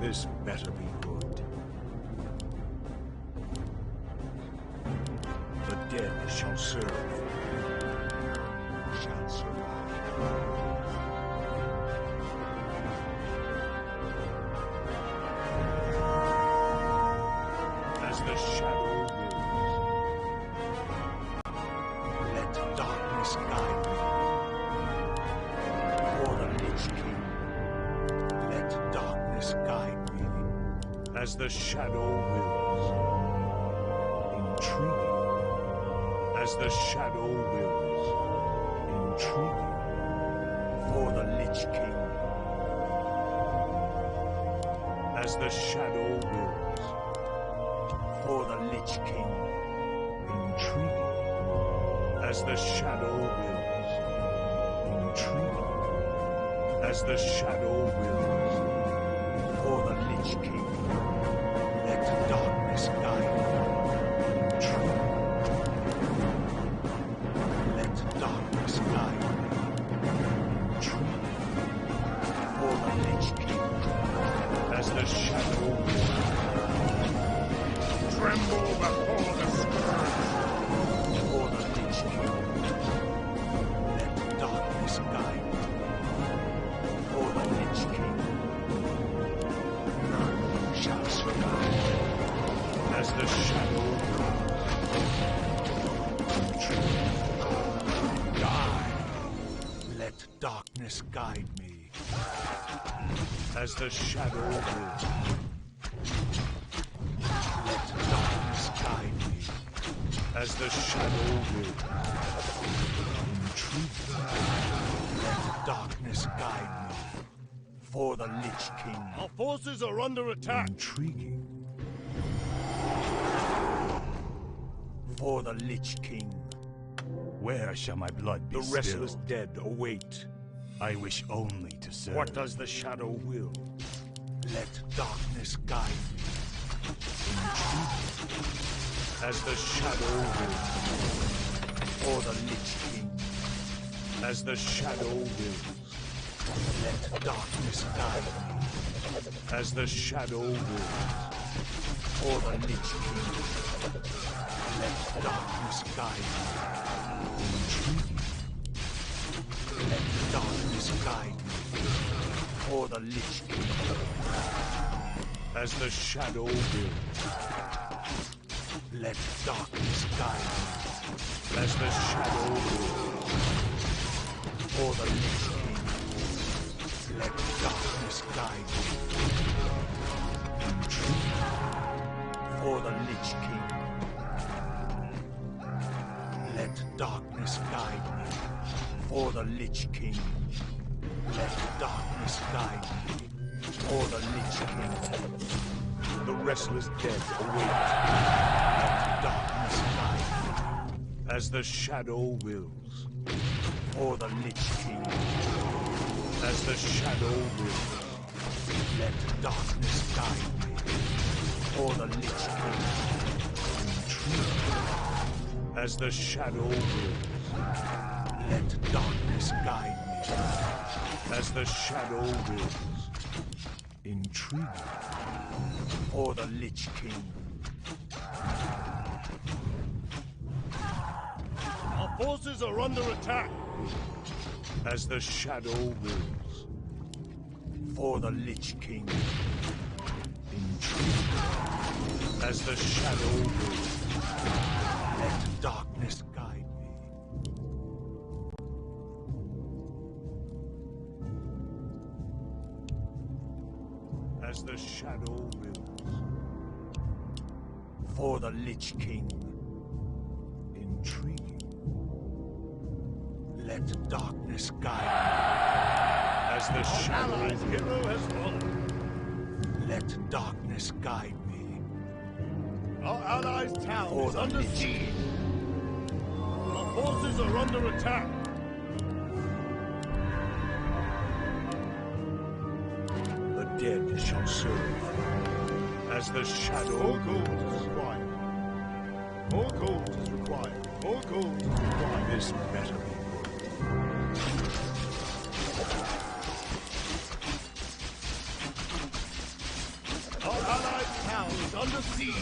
This better be good. The dead shall serve. Shall survive. As the shadow wills, let darkness guide me. For the Lich King, let darkness guide me. As the shadow wills, intriguing. As the shadow wills, intriguing. For the Lich King. As the shadow wills, for the Lich King, intriguing. As the shadow wills, intriguing. As the shadow wills, for the Lich King, let darkness guide me. Intriguing. Let darkness guide me. Intriguing. For the Lich King, as the shadow wills. Tremble before the scourge. For the Lich King, let darkness guide me. For the Lich King, none shall survive. As the shadow wills, die. Let darkness guide me. As the shadow wills. Guide me, as the shadow wills. Intriguing. Let darkness guide me. For the Lich King. Our forces are under attack. Intriguing. For the Lich King. Where shall my blood be The restless spilled? dead await. I wish only to serve. What does the shadow will? Let darkness guide me. Intriguing. As the shadow wills. For the Lich King. As the shadow wills. Let darkness guide me. As the shadow wills. For the Lich King. Let darkness guide me. Intriguing. Let darkness guide me. For the Lich King. As the shadow wills. Let darkness guide me. As the shadow wills. For the Lich King. Let darkness guide me. Intriguing. For the Lich King. Let darkness guide me. For the Lich King. Let darkness guide me. For the Lich King. The restless dead await. Let darkness guide me. As the shadow wills. For the Lich King. As the shadow wills. Let darkness guide me. For the Lich King. Intriguing. As the shadow wills. Let darkness guide me. As the shadow wills. Intriguing. For the Lich King. Our forces are under attack. As the shadow wills. For the Lich King. Intriguing. As the shadow wills. Let darkness guide me. As the shadow wills. For the Lich King. Intriguing. Let darkness guide me. As the shadow Allies' wills. hero has fallen. Let darkness guide me. Our allies' town For is the under Lich siege. King. Our forces are under attack. The dead shall serve. As the shadow More gold is required. More gold is required. More gold is required. This better be good. is under siege.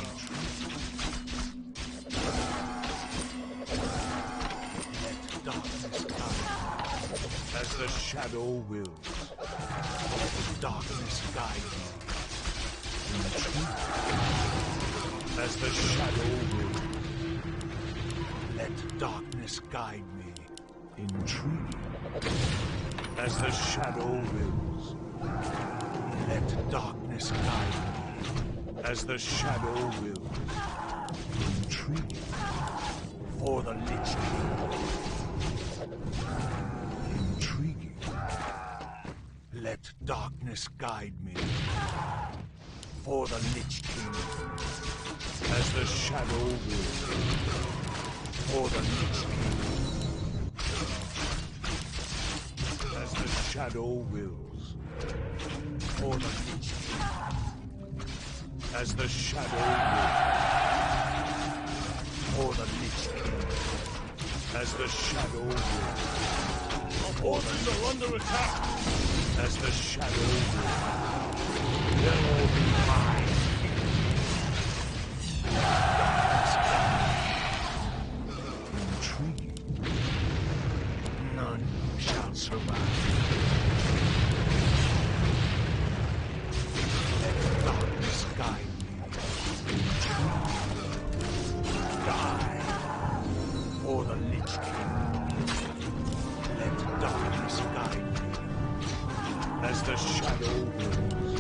Let darkness guide as the shadow wills. Let darkness guide me. As the shadow wills. Let darkness guide me. Intriguing. As the shadow wills. Let darkness guide me. As the shadow wills. Intriguing. For the Lich King. Intriguing. Let darkness guide me. For the Lich King. As the shadow wills. For the Lich King. As the shadow wills. For the Lich King. As the shadow wills. For the Lich King. As the shadow wills. Our forces are under attack. As the shadow wills. There will be mine. Intriguing. None shall survive. Let darkness guide me. Die for the Lich King. Let darkness guide me. As the shadow wills.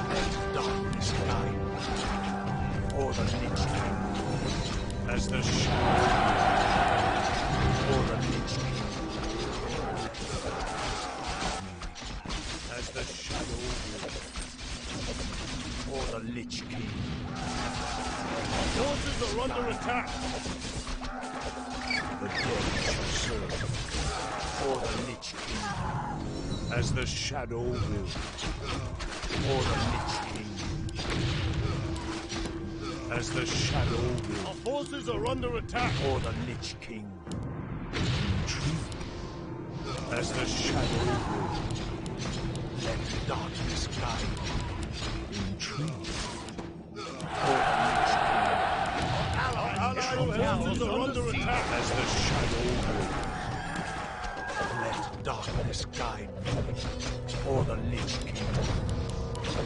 Let darkness guide me. For the Lich King. As the shadow for the Lich King. As the shadow wills. For the Lich King. Our forces are under attack. The dead shall serve. For the Lich King. As the shadow wills. For the Lich King. As the shadow wills. Our forces are under attack. For the Lich King. Intriguing. As the shadow wills. Let darkness guide me. Intriguing. For the Lich King. Our forces are under attack. As the shadow wills. Let darkness guide me. For the Lich King.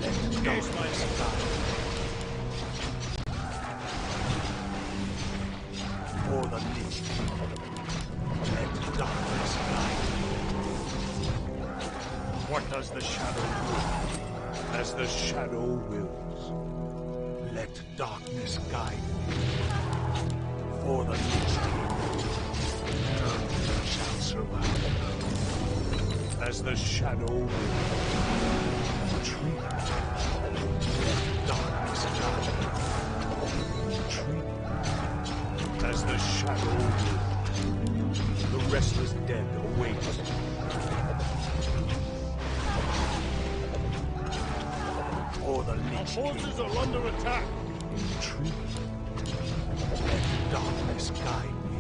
Let darkness guide me. For the Lich King. Let darkness guide me. What does the shadow will? As the shadow wills. Let darkness guide me. For the Lich King. None shall survive. As the shadow wills. Retreat. Let darkness guide me. Retreat. As the shadow wills. The restless dead await. For the Our Lich forces King. are under attack. Intriguing. Let darkness guide me.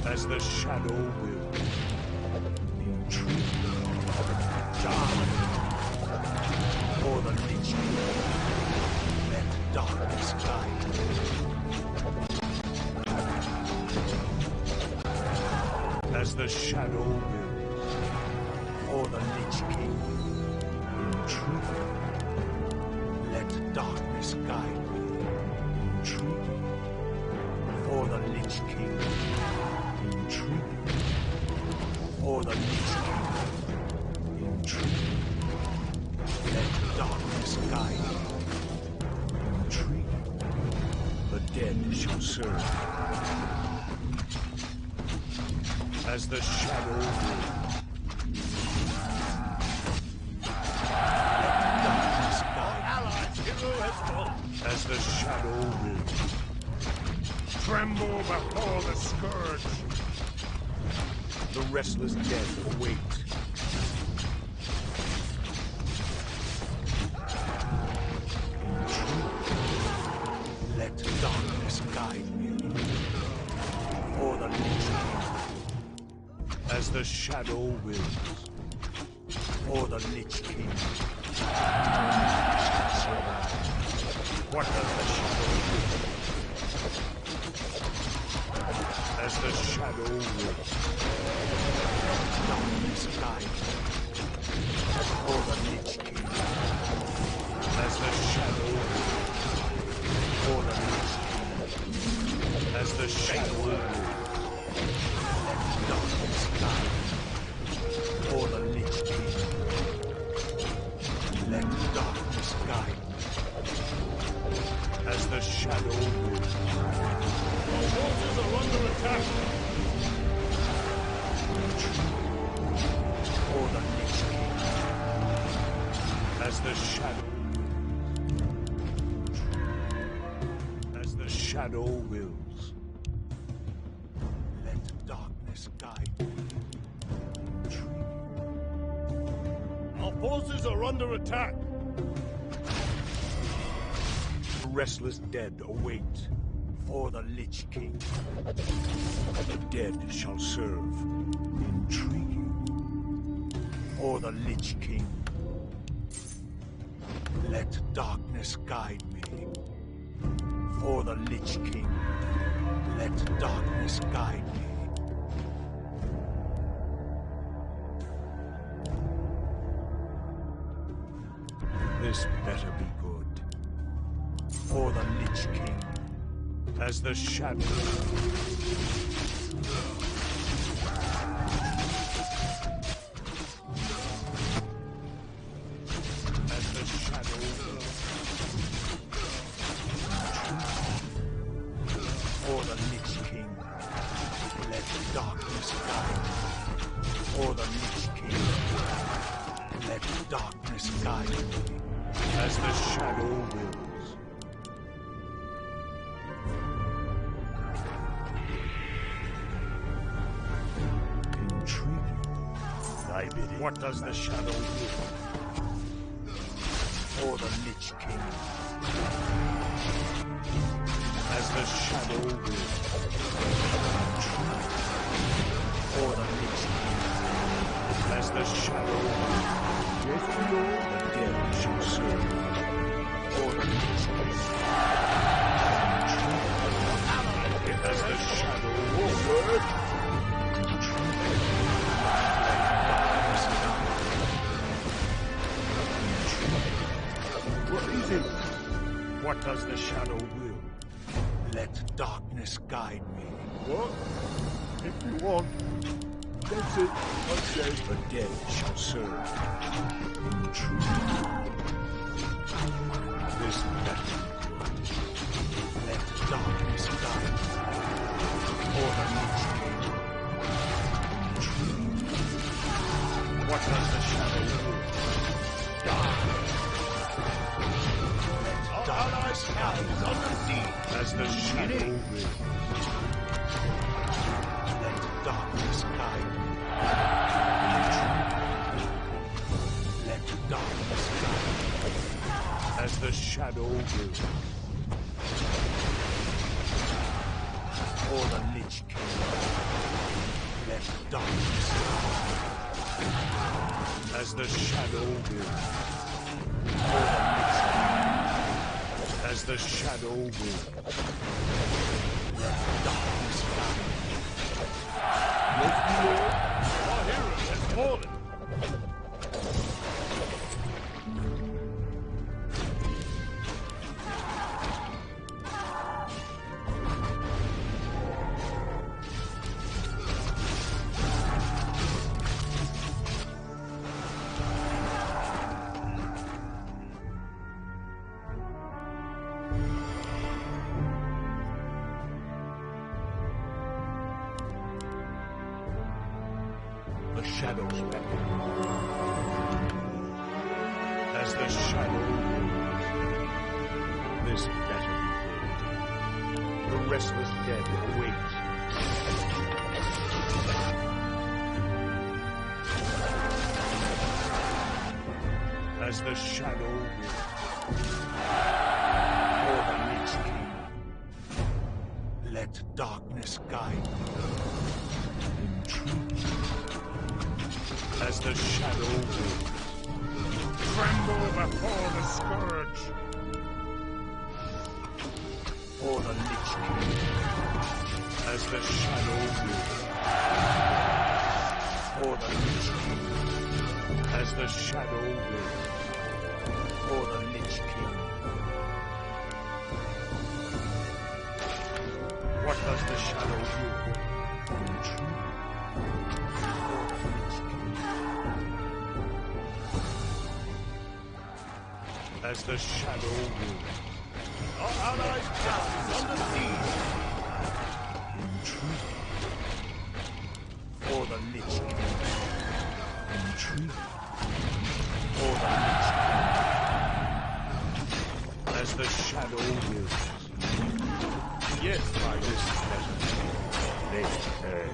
As the shadow wills. Intriguing. Die. For the Lich King. Let darkness guide me. As the shadow wills. For the Lich King. Intriguing. Let darkness guide me. Intriguing. For the Lich King. Intriguing. For the Lich King. Intriguing. Let darkness guide me. Intriguing. The dead shall serve. As the shadow wills. Let darkness guide me. Allied hero has fallen. As the shadow wills. Tremble before the scourge. The restless dead await. Let darkness guide me. For the Lich King. As the shadow wills. For the Lich King. None shall What does the shadow do? As the shadow will. Darkness guide for the Lich King. As the shadow will. For the Lich King. As the shadow will. Darkness guide for the Lich King. Let darkness guide As the shadow will. Our forces are under attack. for the Lich King. As the shadow wills. Let darkness guide me. Our forces are under attack. The restless dead await for the Lich King. The dead shall serve. Intriguing. For the Lich King. Let darkness guide me. For the Lich King. Let darkness guide me. This better be good. For the Lich King. As the shadow. As the shadow will. For the Lich King. Let darkness guide me. For the Lich King. Let darkness guide me. As the shadow wills. Intriguing. Thy bidding. What does the shadow do? For the Lich King. As the shadow wills. For the Lich King. As the shadow wills. Yes, the dead shall serve. For the Lich King. As the shadow Your word. What is it? What does the shadow will? Let darkness guide me. What? If you want. That's it. I say. The dead shall serve. Intrigue. This better. Let darkness guide me. For the Lich King. Intrigue. What does the shadow will? Let darkness guide me. As the shadow will. Let darkness guide me. Let darkness guide me. As the shadow will. For the Lich King. Let darkness guide me. As the shadow will. For the Lich King. As the shadow will. Let darkness guide me. Yes, my lord. Our hero has fallen. The shadows beckon. As the shadow will. This better be good. The restless dead await. As the shadow will. For the Lich King. Let darkness guide me. Intrigue. As the shadow will. Tremble before the scourge. For the Lich King. As the shadow will. For the Lich King. As the shadow will. For the Lich King. What does the shadow will? For the Lich King. As the shadow will. Our allies' town is under siege. For the Lich King. For the Lich King. As the shadow will. Yes, my Displeasure.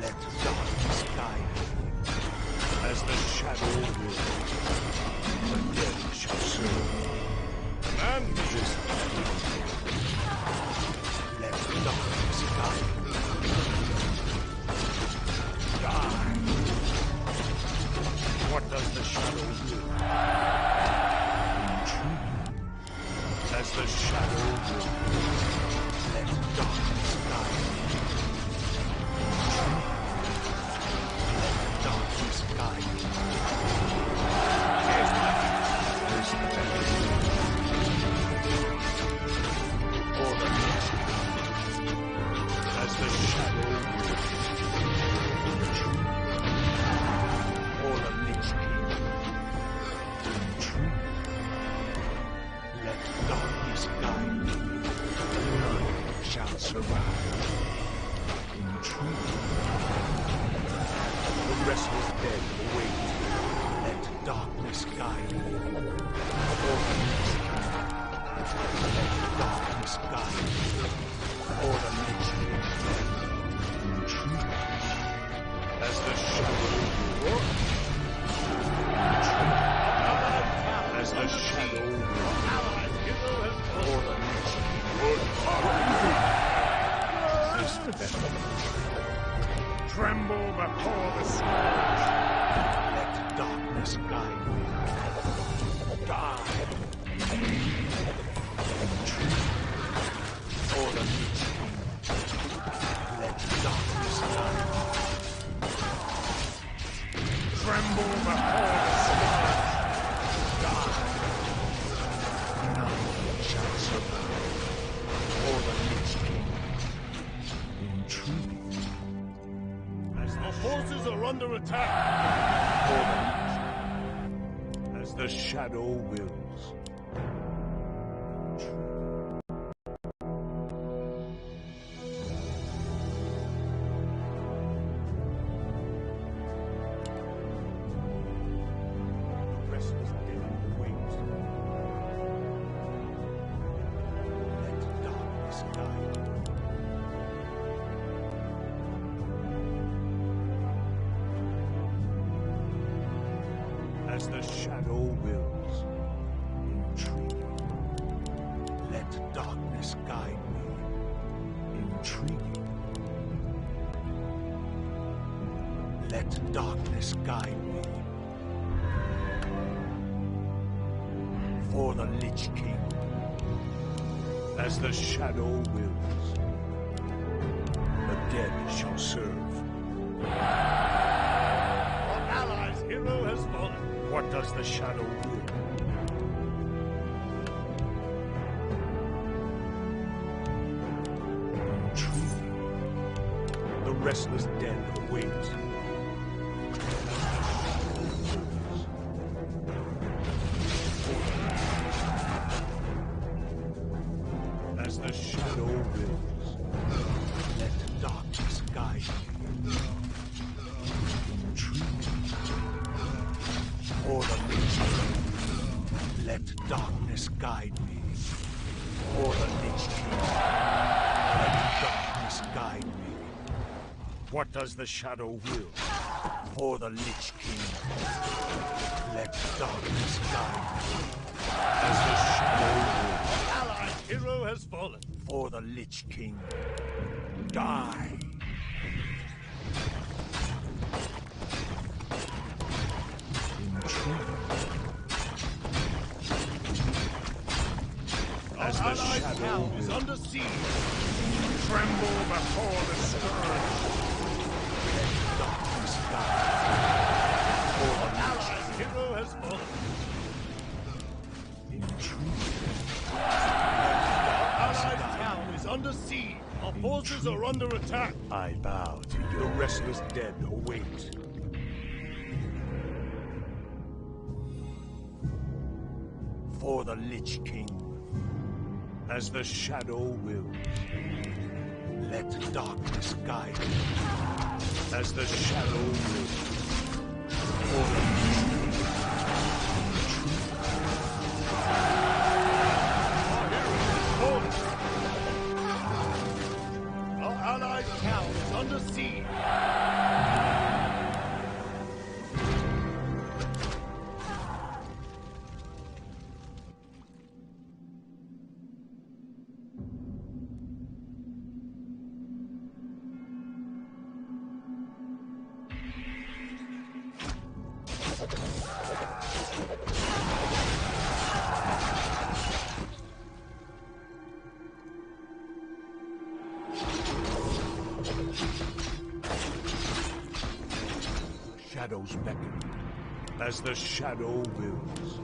Let darkness guide me. As the shadow will. The dead shall serve. command me. Let darkness guide me. Die. What does the shadow will? As the shadow will. Let darkness guide me. Let darkness guide me. For the Lich King. As the shadow will. For the Lich King. Let darkness guide me. None shall survive. The restless dead await. Let darkness guide me. For the Lich King. Let darkness guide me. For the Lich King. As the shadow will. As the shadow will. For the Lich King. Tremble before the scourge. Let darkness guide me. Die. For the Lich King. Let darkness guide me. Tremble before the scourge. Die. None shall survive. For the Lich King. Our forces are under attack. For the As the shadow wills. restless dead waits. Let darkness guide. As the shadow wills. Intriguing. Let darkness guide me. Intriguing. Let darkness guide me. For the Lich King. As the shadow wills. The dead shall serve. Our allies' hero has fallen. What does the shadow will? Intriguing. The restless dead await. As the shadow wills. Let darkness guide me. Intriguing. For the Lich King. Let darkness guide me. For the Lich King. Let darkness guide me. What does the shadow will? For the Lich King. Let darkness guide me. As the shadow wills. Allied hero has fallen. For the Lich King. Die. Intriguing. Our As the shadow is under siege. tremble before the scourge. Darkness Our allied hero has fallen. Our allied town is under siege. Our forces are under attack. I bow to The your restless dead await. For the Lich King, as the shadow wills. let darkness guide you. As the shadow wills. For the Lich King, Our allied town is under siege. shadows beckon. As the shadow wills.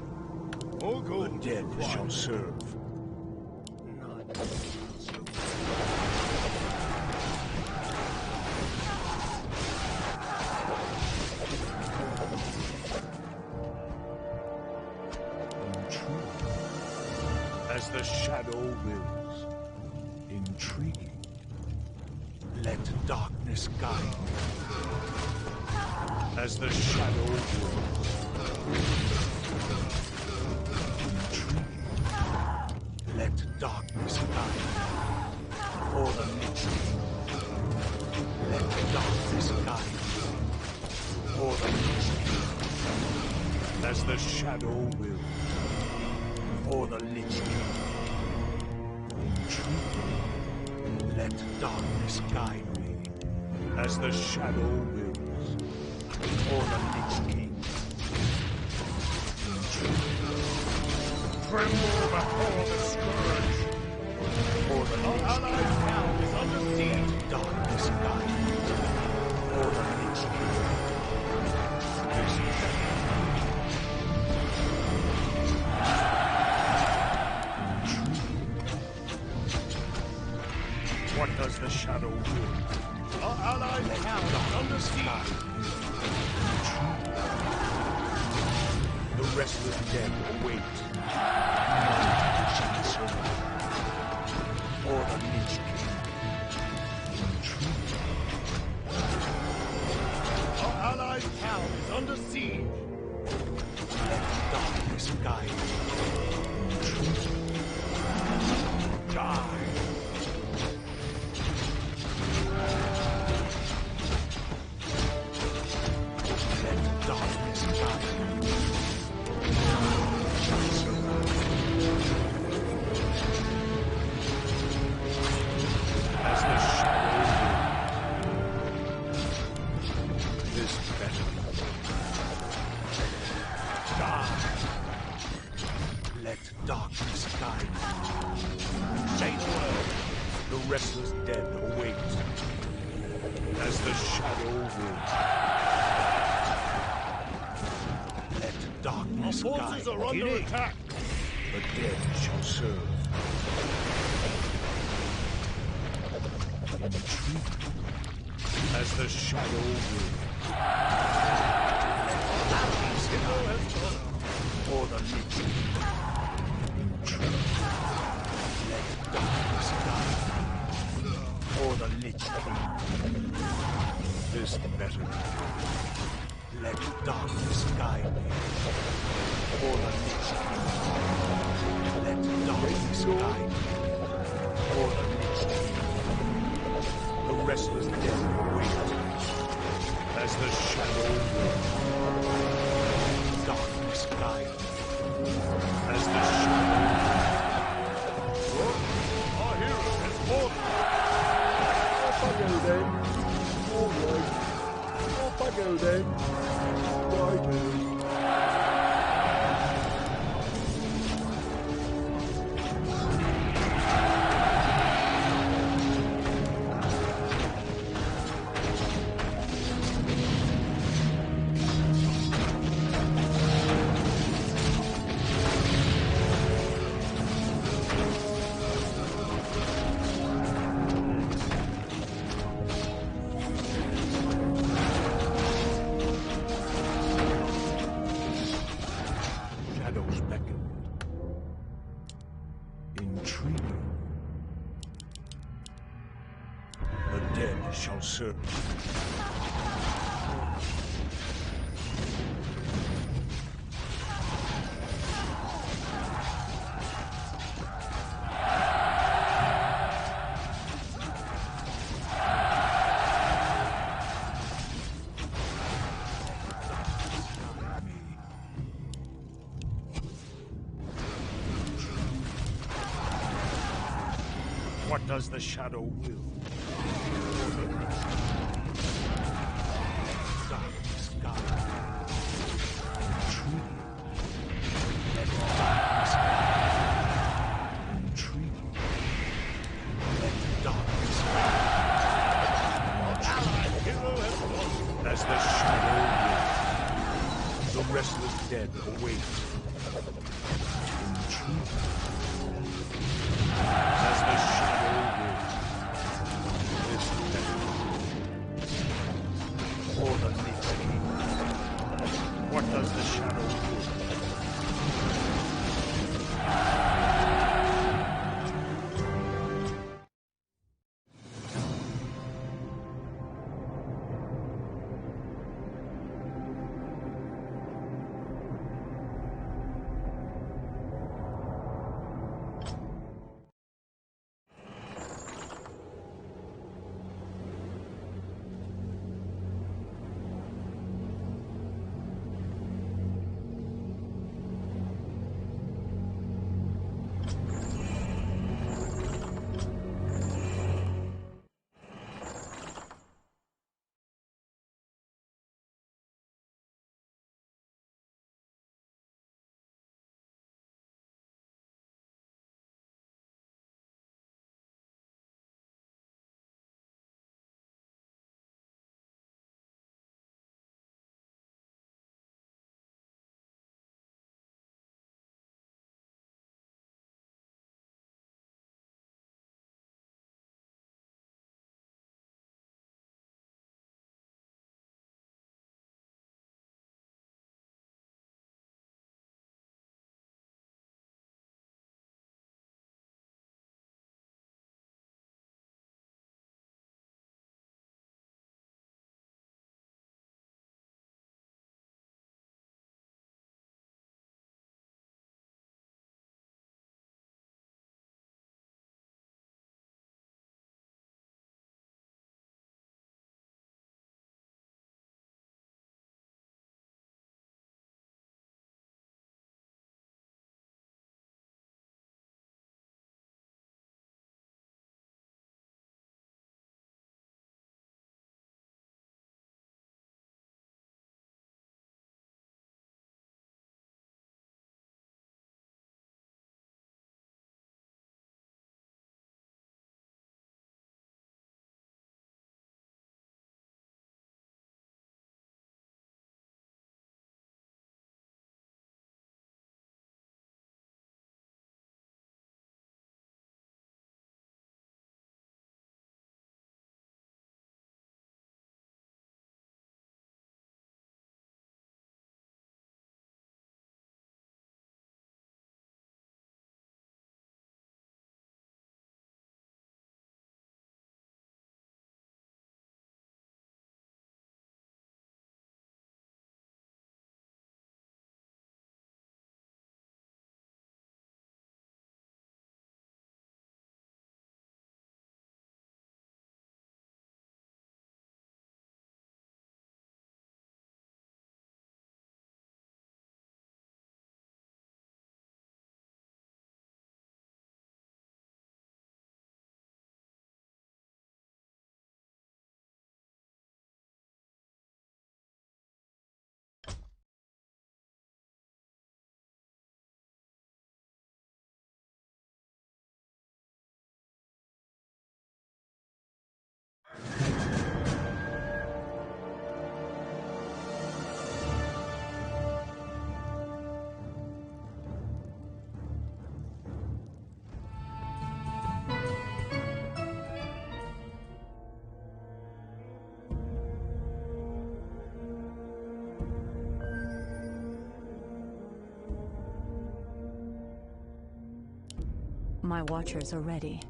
More The gold dead required. shall serve. As the shadow wills. Intriguing. Let darkness guide. As the shadow wills. Let darkness guide. For the Lich King. Let darkness guide. For the Lich King. As the shadow wills. For the Lich King. Let darkness guide me. As the shadow wills. For the Lich King. Tremble before the scourge. For the Our Lich allied town is under siege. King. Darkness guide me. For the Lich King. What does the shadow will? Our allied town is under siege. The restless dead await. For the Lich King. Our allied town is under siege. Let darkness guide. Die. Let darkness guide. Shall survive. As the shadow This better. Die. Let darkness guide. Say the word. The restless dead await. will. As the shadow wills. Let Our darkness forces guide. are under attack. The dead shall serve. As the shadow wills. Hero has fallen. For the Lich King. Let darkness guide. For the Lich King. This better. Let darkness guide me. For the Lich King. Let darkness guide me. For the Lich King. The restless dead await. As the shadow wills. Darkness guide me. As the shadow Our hero has fallen. Off I go then. All right. Off I go then. Right. Intriguing. The dead shall serve. What does the shadow will? Darkness guide. Intriguing. Let darkness guide. Intriguing. Let darkness guide. As the shadow will. The restless dead await. Intriguing. As the shadow will. My watchers are ready.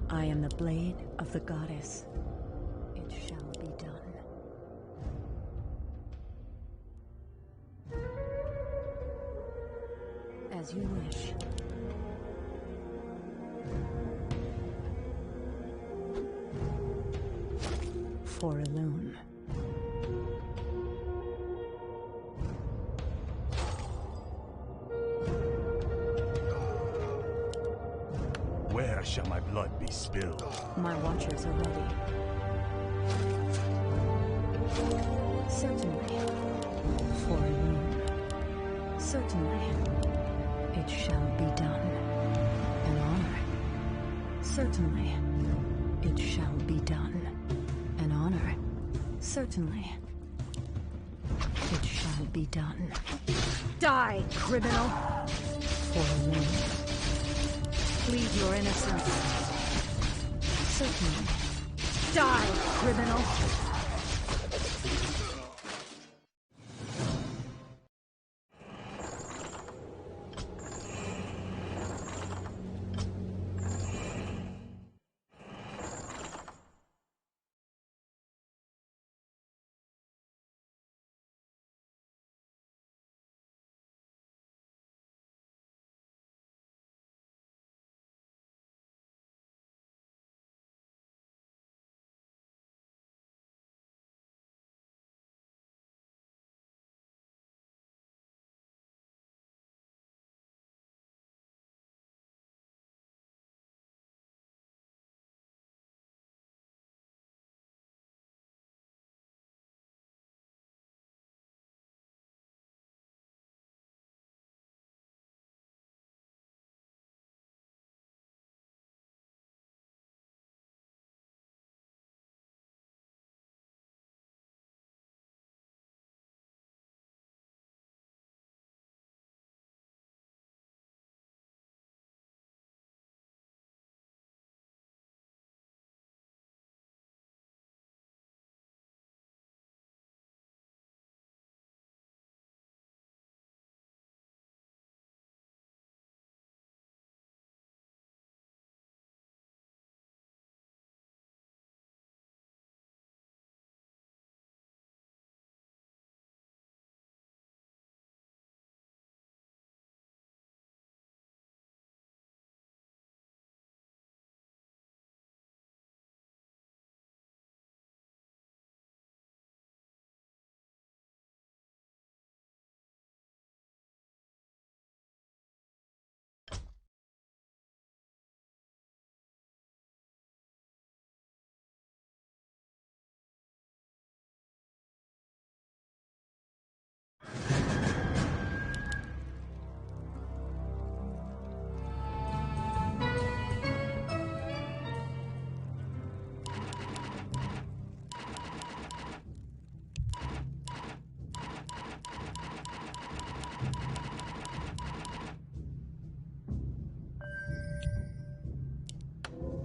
I am the blade of the goddess. It shall be done. As you wish. For Elune. Where shall my blood be spilled? My watchers are ready. Certainly. For Elune. Certainly. It shall be done. An honor. Certainly. It shall be done. An honor. Certainly. It shall be done. Die, criminal! For Elune. Plead your innocence. Certainly. Die, criminal!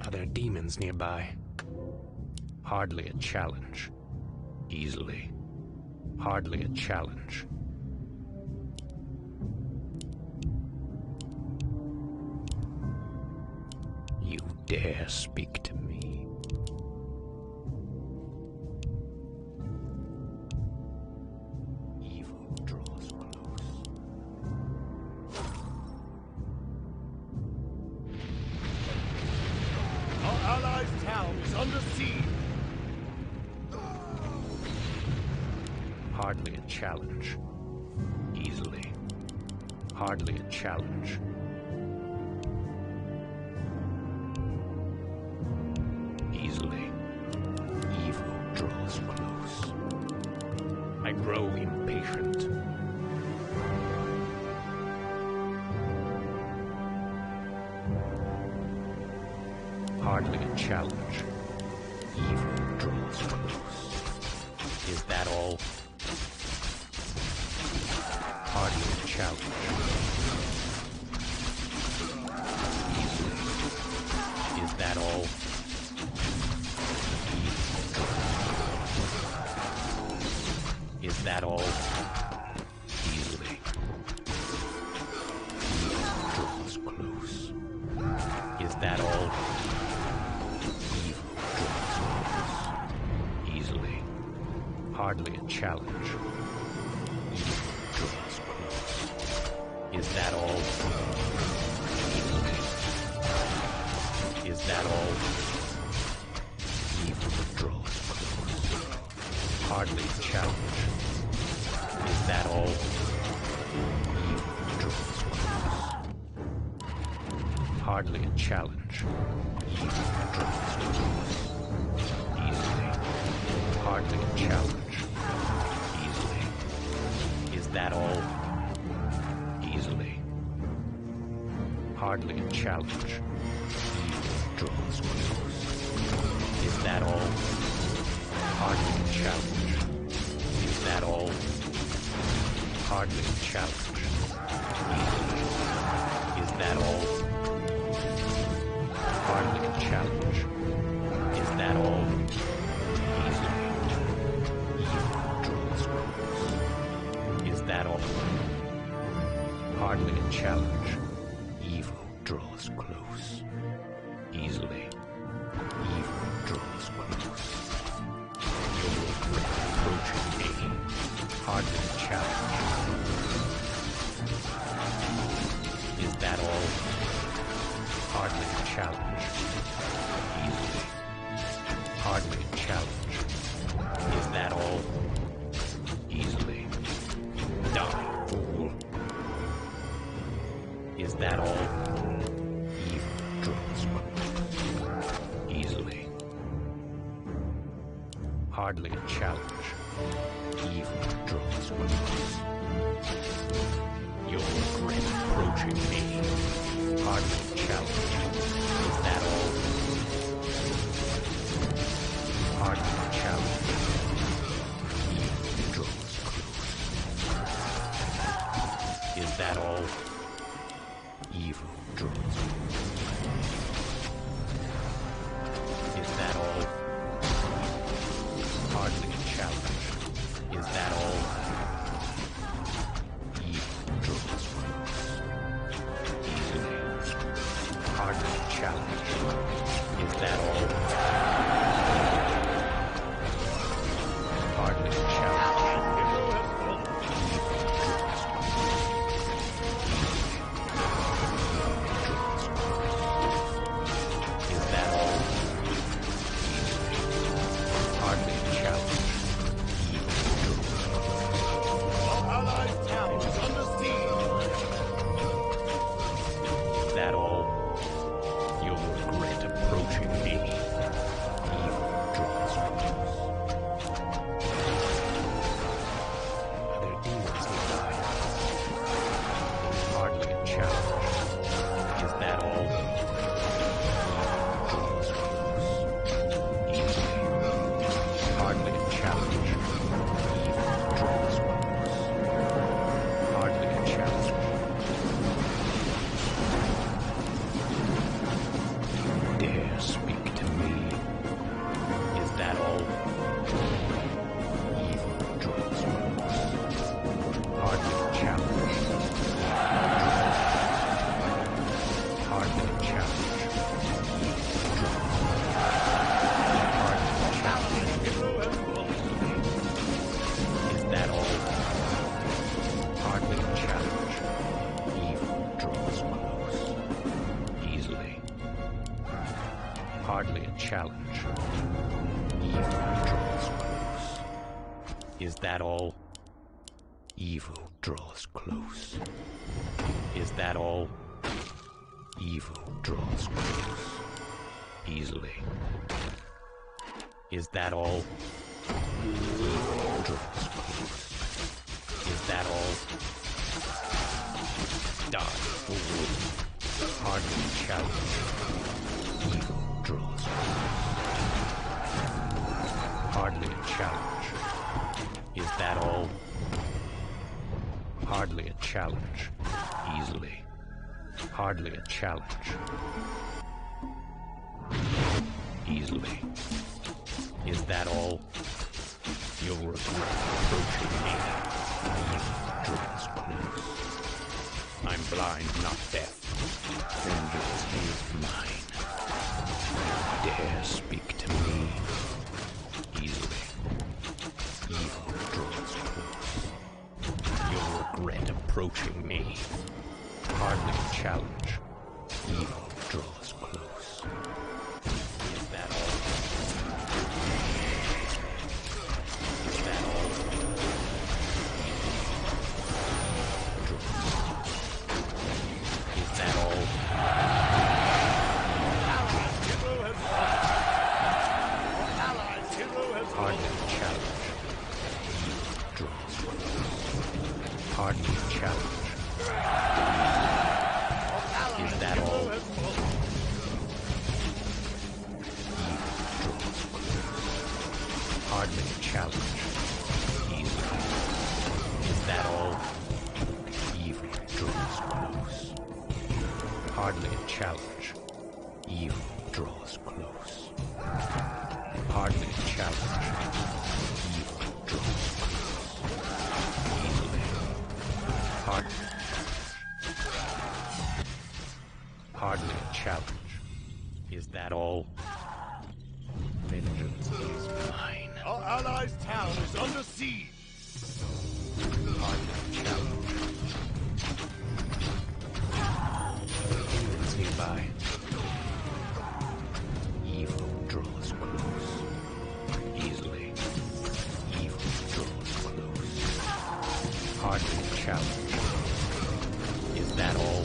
Are there demons nearby? Hardly a challenge. Easily. Hardly a challenge. You dare speak to me? Evil draws close. Our allies' town is under siege. Hardly a challenge. Easily. Hardly a challenge. Easily. Evil draws close. I grow impatient. Hardly a challenge. Evil draws close. Is that all? Hardly a challenge. Easily. Is that all? Is that all? Easily. challenge. Evil draws close. Is that all? Is that all? Evil draws close. Hardly a challenge. Is that all? Evil draws close. Hardly a challenge. Evil draws close. Easily. Hardly a challenge. Easily. Is that all? Easily. Hardly a challenge. Evil draws close. Is that all? Hardly a challenge. Is that all? Hardly a challenge. Easily. Is that all? Hardly a challenge. Is that all? Easily. Evil draws close. Is that all? Hardly a challenge. Evil draws close. Easily. Evil draws close. Your regret approaching me. Hardly a challenge. Is that all? Hardly a challenge. Easily. Hardly a challenge. Is that all? Easily. Die, fool. Is that all? Evil draws close. Easily. Hardly a challenge. Evil draws close. Your regret approaching me. Hardly a challenge. Is that all? Hardly a challenge. Evil draws close. Is that all? Evil draws close. Is that all? Hardly a challenge. Is that all? Evil draws close. Easily. Hardly a challenge. Is that all? Hardly a challenge. Is that all? Hardly a challenge. Our allied town is under siege. Is that all? You'll regret approaching me. Evil draws close. Are there demons nearby? Hardly a challenge. Is that all? Draws close. Easily. Hardly a challenge. Evil draws close. Hardly a challenge. Dare speak to me. Is that all? Evil draws close. Hardly a challenge. Hardly a challenge. Hardly a challenge. Is that all? Hardly a challenge. Evil draws close. Easily. Hardly a challenge. Evil draws close. Is that all? Evil draws close. Is that all? Evil draws close. Easily. Is that all? Evil draws close. Is that all? Die, fool. Hardly a challenge. Evil draws close. Hardly a challenge. Is that all? Hardly a challenge. Easily. Hardly a challenge. Easily. Is that all? You'll regret approaching me. Evil draws close. I'm blind, not deaf. Vengeance is mine. Dare speak to me. Easily. Evil draws regret approaching me. Hardly a challenge. Evil draws close. Is that all? Is that all? Is that all? Hardly a challenge. Evil draws close. Hardly a challenge. Is that all? Hardly a challenge. Easily. Is that all? Evil draws close. Hardly a challenge. Evil draws close. Hardly a challenge. Evil draws close. Easily. Hardly a challenge. Is that all? Vengeance is mine. Our allies' town is under siege. Hardly a challenge. Demons nearby. Evil draws close. Easily. Evil draws close. Hardly a challenge. Is that all?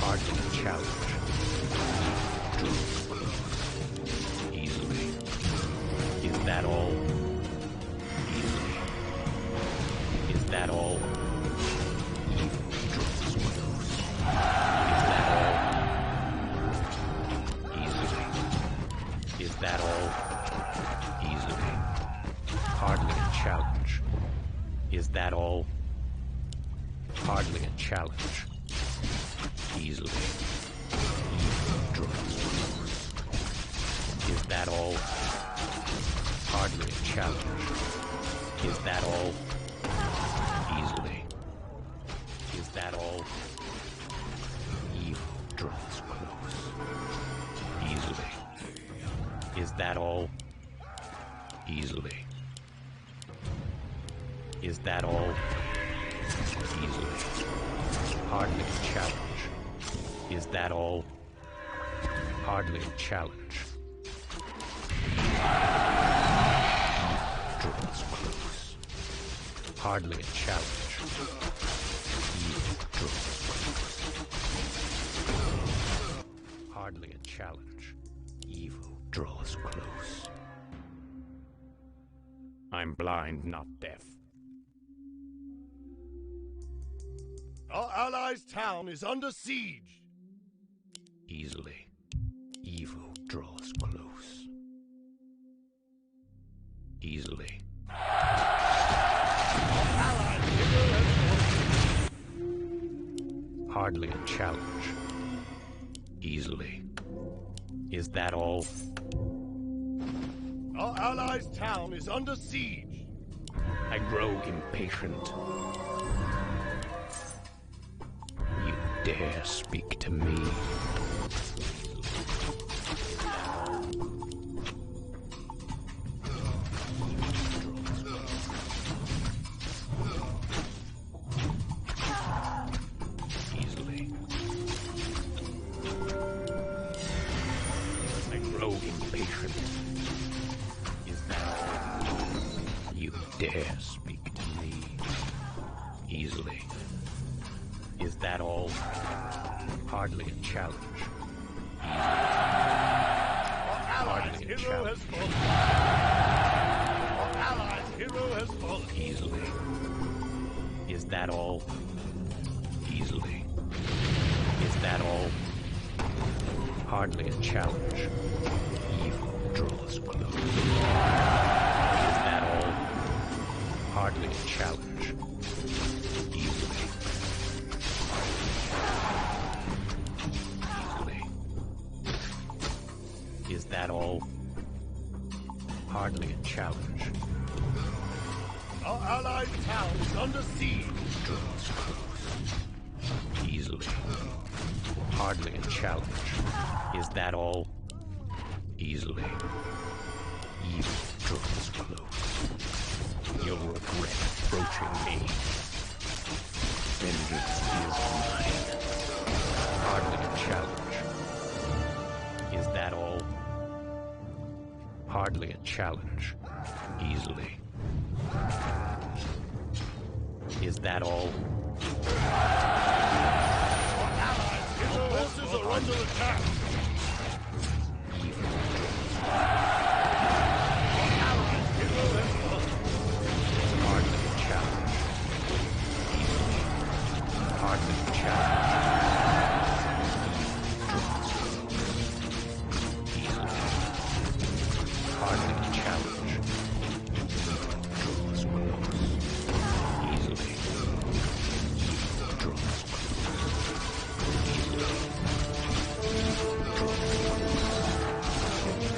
Hardly a challenge. Evil draws close. Easily. Is that all? Easily. Is that all? Evil draws close. Is that all? Easily. Is that all? Easily. Hardly a challenge. Is that all? Hardly a challenge. Easily. Evil draws close. Is that all? Hardly a challenge. Is that all? Easily. Is that all? Evil draws close. Easily. Is that all? Easily. Is that all? Easily. Hardly a challenge. Is that all? Hardly a challenge. Draws close. Hardly a challenge. Evil draws close. Hardly a challenge. Evil draws close. I'm blind, not deaf. Our allies' town is under siege. Easily. Evil draws close. Easily. Hardly a challenge. Easily. Is that all? Our allies' town is under siege. I grow impatient. You dare speak to me? Easily. I grow impatient. Is that all? You dare speak to me? Easily. Is that all? Hardly a challenge. Hardly a challenge. Our allies' hero has fallen. Easily. Is that all? Easily. Is that all? Hardly a challenge. Evil draws close. Is that all? Hardly a challenge. Easily. Easily. Is that all? Hardly a challenge. Our allies' town is under siege. Draws close. Easily. Hardly a challenge. Is that all? Easily. Evil draws close. You'll regret approaching me. Vengeance is mine. Hardly a challenge. Is that all? Hardly a challenge. Easily. Is that all? Your forces are under attack. Evil hardly a challenge. Easily. Hardly a challenge. Easily. Hardly a challenge. Draws close. Easily. Draws close. Easily. Draws close.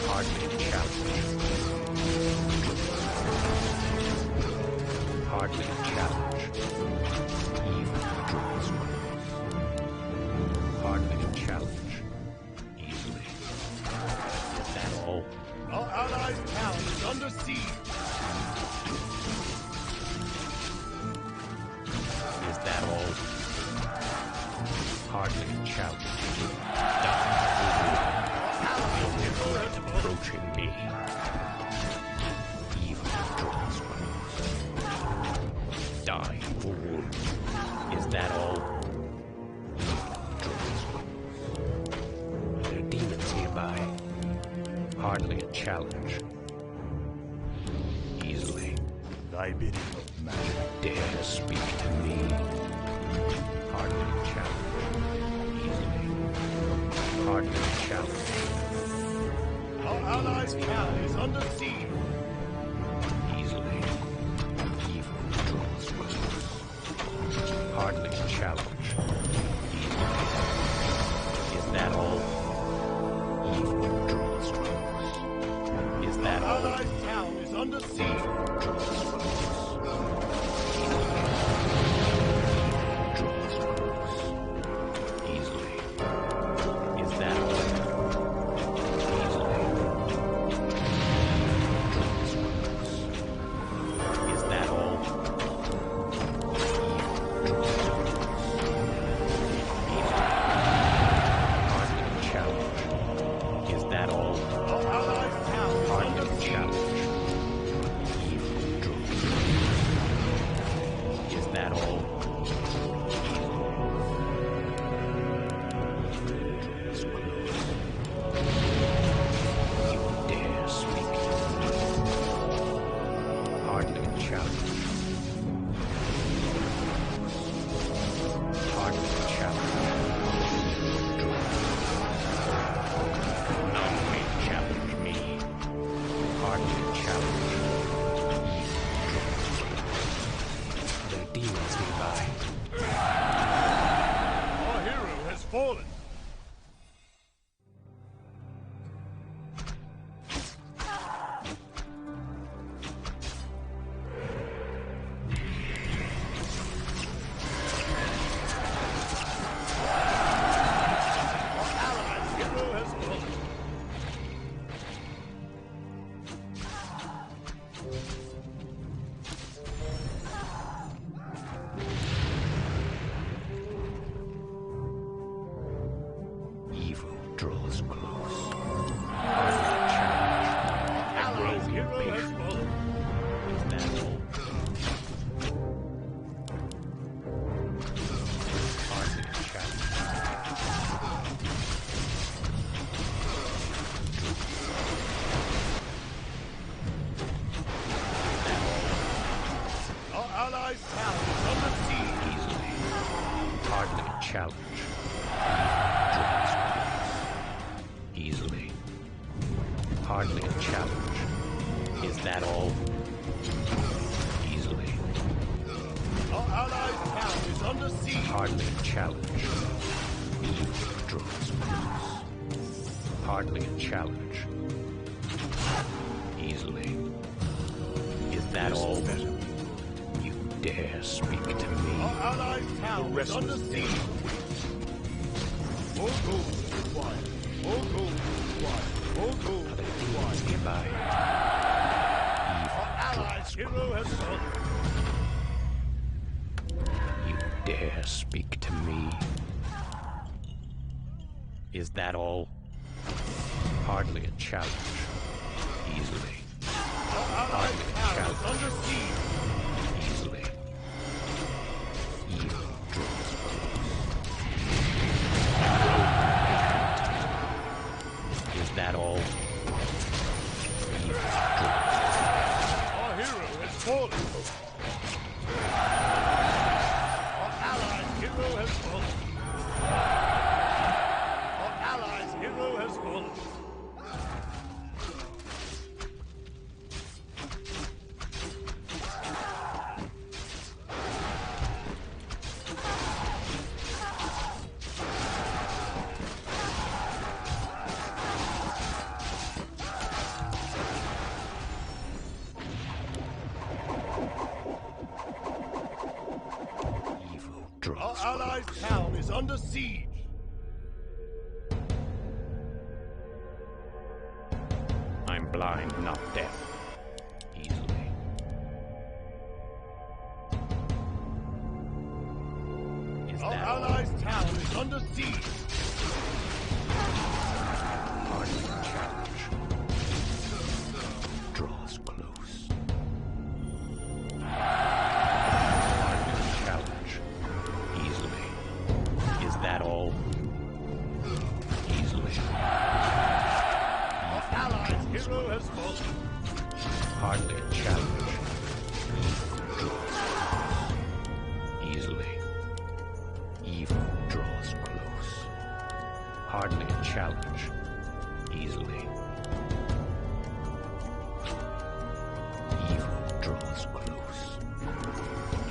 Hardly a challenge. Hardly a challenge. Evil draws close. Hardly a challenge. Easily. Is that all? Our allies' town is under siege. Is that all? Hardly a challenge. Die. Approaching me. Evil draws close. Die, fool. Is that all? Evil draws close. There are demons nearby. Hardly a challenge. Easily. Thy bidding of magic. Dare speak to me. Hardly a challenge. Easily. Hardly a challenge. Our allies' town is under siege. Easily. Evil draws close. Hardly a challenge. Easily. Is that all? Evil draws close. Is that Our all? allies' town is under siege. Draws close. Easily. Draws close. Easily. Is that all? Easily. Draws close. Is that all? Draws close. Easily. Hardly a challenge. Is that all? Our allies' town is Hardly under a siege. challenge. Evil draws close. Is that all? Draws close. You dare speak to me. Hardly a challenge. Hardly a challenge. None may challenge me. Hardly a challenge. There are demons nearby. Our hero has fallen. Our allies' hero has fallen. Evil draws close. Hardly a challenge. Allies' hero has fallen. Is that all? Hardly a challenge. Our allies' town is under siege. Easily. Hardly a challenge. Draws close. Easily. Hardly a challenge. Is that all? Easily. Our allies' town is under siege. Hardly a challenge. Evil draws close. Hardly a challenge. Easily. Is that all? You dare speak to me? Our allies' town is under siege. More gold is required. More gold is required. More gold Are there is demons required. nearby? Our allies' hero has fallen. You dare speak to me? Is that all? Hardly a challenge. Easily. Hardly a challenge. Easily. Evil draws close. Is that all? Evil draws. Our hero has fallen. Our allied hero has fallen. Our allies' hero has fallen. Our allies' town is under siege. I'm blind, not deaf. Easily. Is Our that all? allies' town is under siege. Hardly a challenge. Draws close. Hardly a challenge. Easily. Is that all? Easily. Our allies' hero has fallen. Hardly a challenge. Draws close. Easily. Evil draws close. Hardly a challenge. Easily. Evil draws close.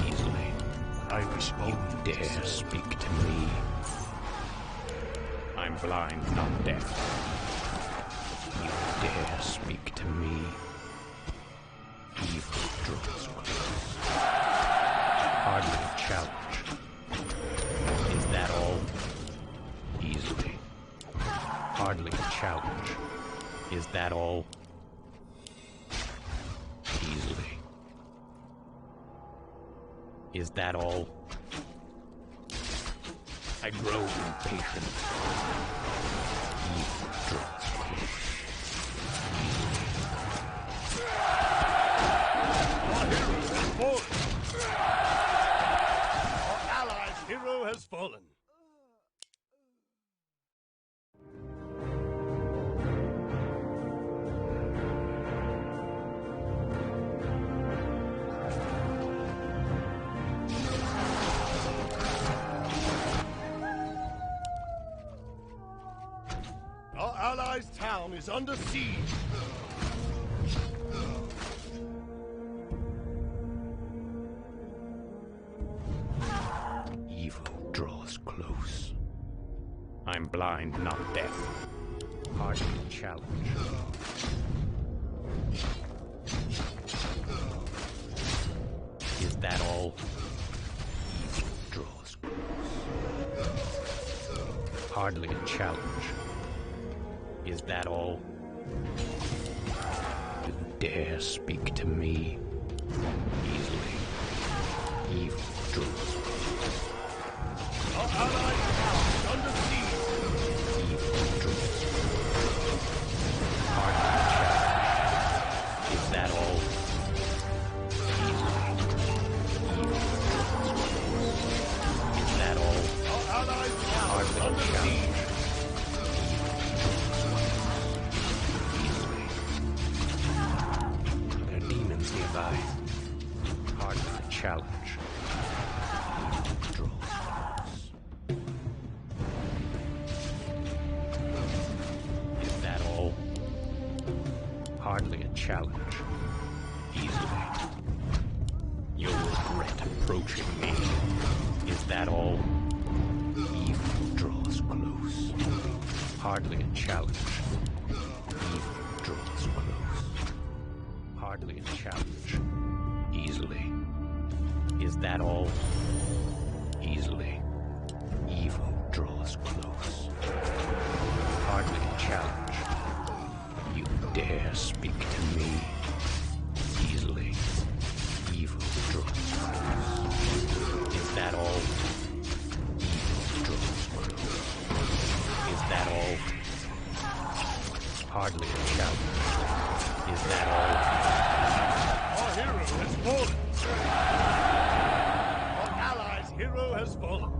Easily. I respond. You dare speak to me? I'm blind, not deaf. You dare speak to me? Evil draws close. Hardly a challenge. Is that all? Easily. Hardly a challenge. Is that all? Easily. Is that all? I grow impatient. Evil draws close. Our hero has fallen. Our allies' hero has fallen. Our allies' town is under siege. Evil draws close. I'm blind, not deaf. Hardly a challenge. Is that all? Evil draws close. Hardly a challenge. Is that all? You dare speak to me? Easily. Evil draws close. Our allies' town is under siege. Evil draws close. Hardly a challenge. Is that all? Easily. Evil draws close. Is that all? Our allies' town is Hardly a under challenge. siege. Are there demons nearby? Hardly a challenge. Evil draws close. Is that all? Hardly a challenge. Easily. You'll regret approaching me. Is that all? Evil draws close. Hardly a challenge. Evil draws close. Hardly a challenge. Easily. Is that all? Easily. Evil draws close. Hardly a challenge. You dare speak to me? Easily. Evil draws close. Is that all? hero has fallen.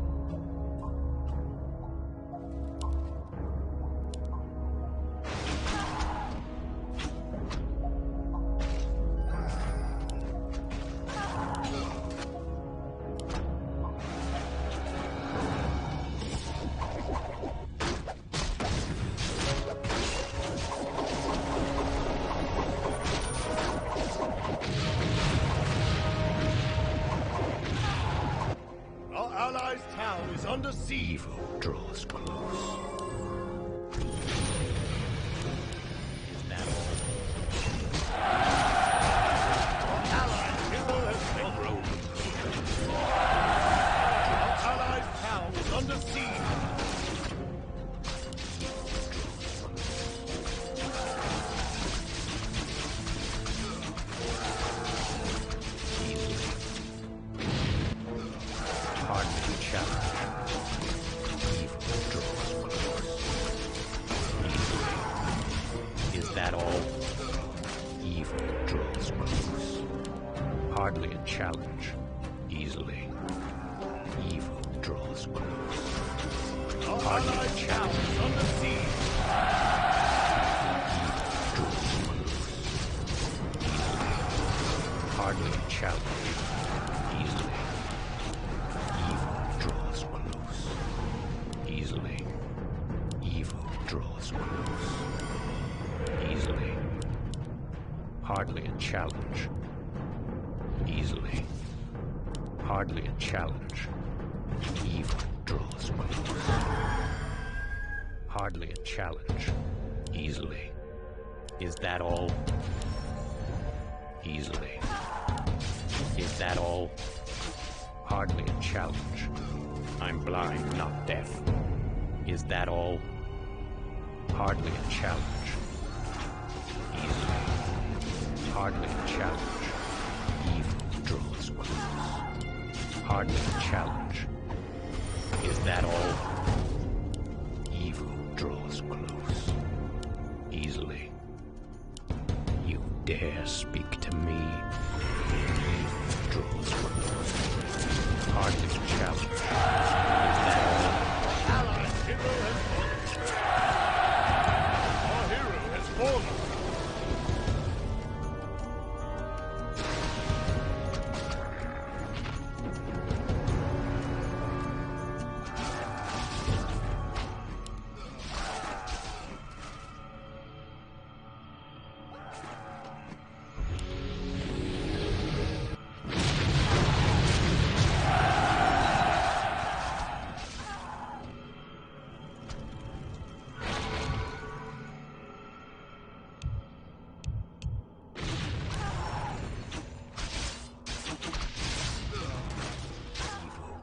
Under siege. Evil draws close. Is that all? Allied hero has fallen. Our allied town is under siege. Hardly challenge. Is that all? Evil draws close. Hardly a challenge. Easily. Evil draws close. Hardly a challenge. Under siege. Hardly a challenge. Easily. Evil draws close. Easily. Evil draws close. Easily. Hardly a challenge. Easily. Hardly a challenge. Evil draws close. Hardly a challenge. Easily. Is that all? Easily. Is that all? Hardly a challenge. I'm blind, not deaf. Is that all? Hardly a challenge. Easily. Hardly a challenge. Evil draws close. Hardly a challenge. Is that all? Evil draws close. Easily. You dare speak to me? Evil draws close. Hardly a challenge. Is that all? Allied hero has fallen. Our hero has fallen.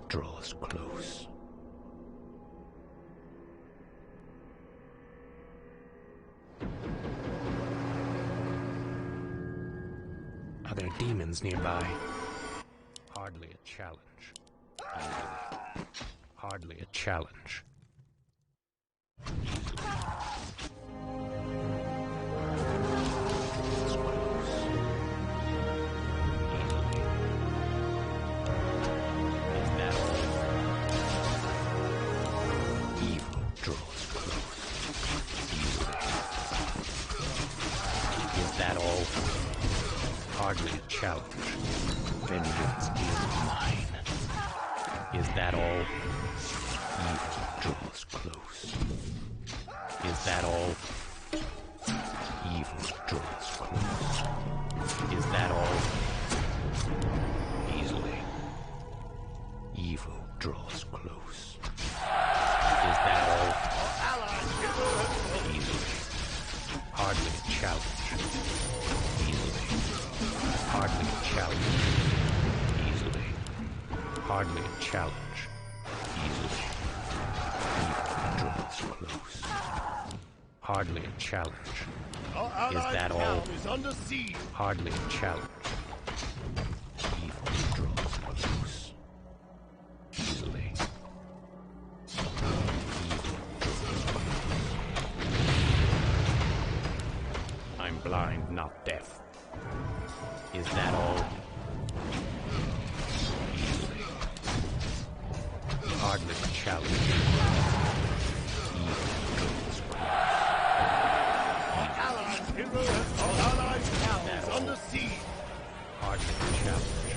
Draws close. Are there demons nearby? Hardly a challenge. Easily. Hardly a challenge. Draws close. Easily. Is that all? Evil draws close. Easily. Is that all? Hardly a challenge. Vengeance is mine. Is that all? Evil draws close. Is that all? Evil draws close. Is that all? Easily. Evil draws close. Is that all? Easily. Hardly a challenge. Easily. Hardly a challenge. Easily. Hardly a challenge. Easily. Evil draws close. Hardly a challenge. Our Is that all? town is under siege. Hardly a challenge. Evil draws close. Easily. Evil draws close. I'm blind, not deaf. Is that all? Easily. Hardly a challenge. Allied hero has allied town is under siege. Hardly a challenge.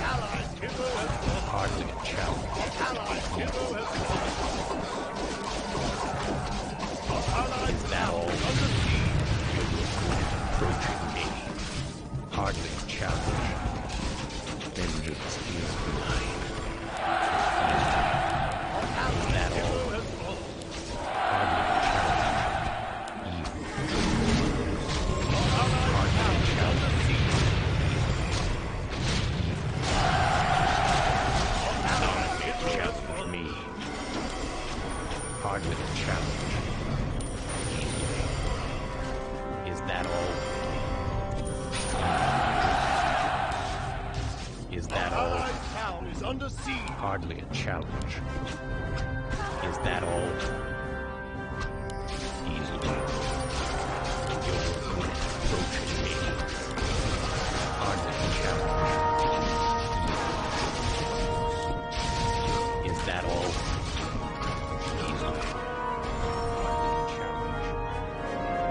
Allied hero has Hardly a challenge. allied hero has allied town is under siege. Approaching me. Hardly a challenge. Vengeance is mine. Is that all? Hardly a challenge. Evil. Hardly a challenge. Challenge me. Hardly a challenge. Is that all? Is that all? Allied town is under siege. Hardly a challenge. Is that all? Easily. Your opponent approaching me. Hardly a challenge. Is that all? Easily. Hardly a challenge.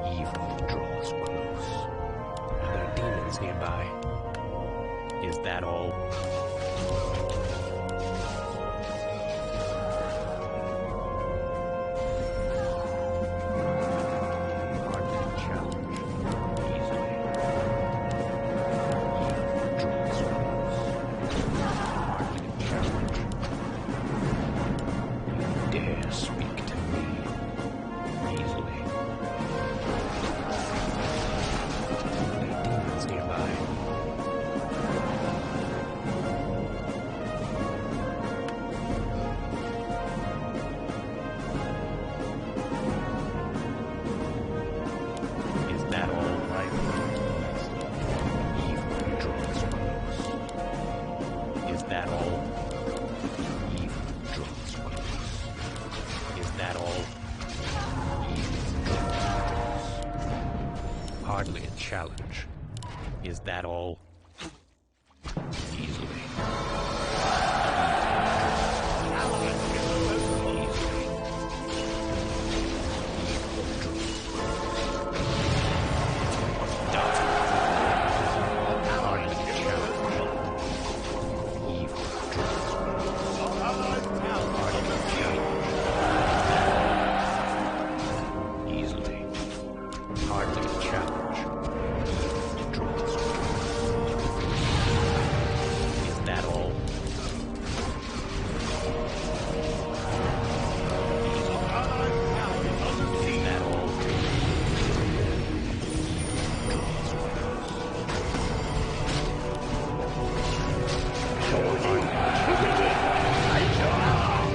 Evil draws close. Are there demons nearby? Is that all? Hardly a challenge. Easily. Evil draws close. Hardly a challenge. You dare speak to me easily. There are demons nearby. Is that all right? Evil draws close. Is that all? Evil draws close. Is that all? Evil draws close. Hardly a challenge. Is that all? Easily. Allied hero has Easily. Evil draws close. Die. Hardly a challenge. Evil draws close. allied town is Hardly under a siege. challenge. Easily. Hardly a challenge. Evil draws close. Is that all? Allied town is under Is siege. that all? Draws close.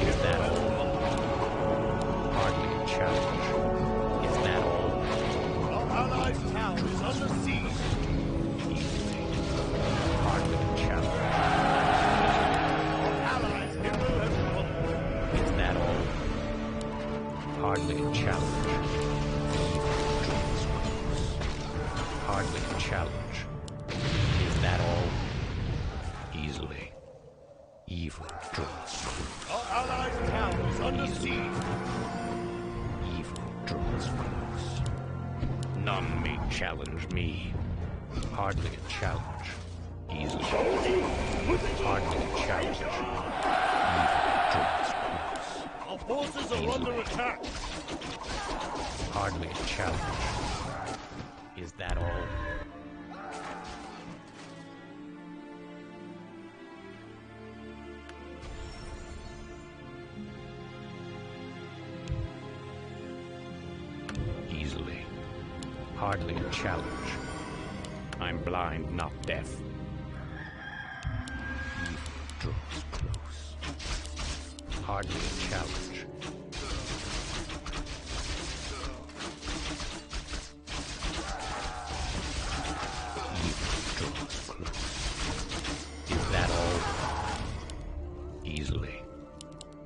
Is that all? Hardly a challenge. Is that all? Allied town is under siege. Easily. Hardly a challenge. Allied hero has won. Is that all? Hardly a challenge. Evil draws close. Hardly a challenge. Is that all? Easily. Evil draws close. Allied town is under siege. Evil draws close. None may challenge me. Hardly a challenge. Easily. Hardly a challenge. Evil draws close. Our forces are under attack. Hardly a challenge. Is that all? Easily. Hardly a challenge. I'm blind, not deaf. Evil draws close. Hardly a challenge.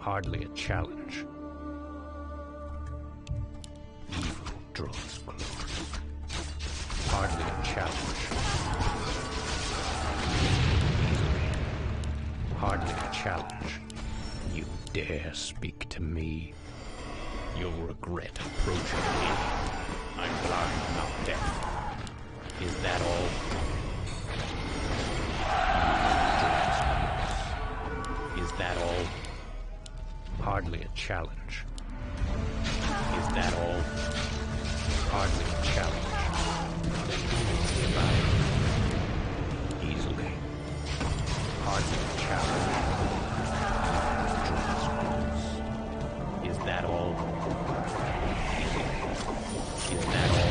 Hardly a challenge. Evil draws close. Hardly a challenge. Hardly a challenge. You dare speak to me. You'll regret approaching me. I'm blind, not deaf. Is that all? Is that all? Hardly a challenge. Is that all? Hardly a challenge. Easily. Hardly a challenge. Is that all? Is that all?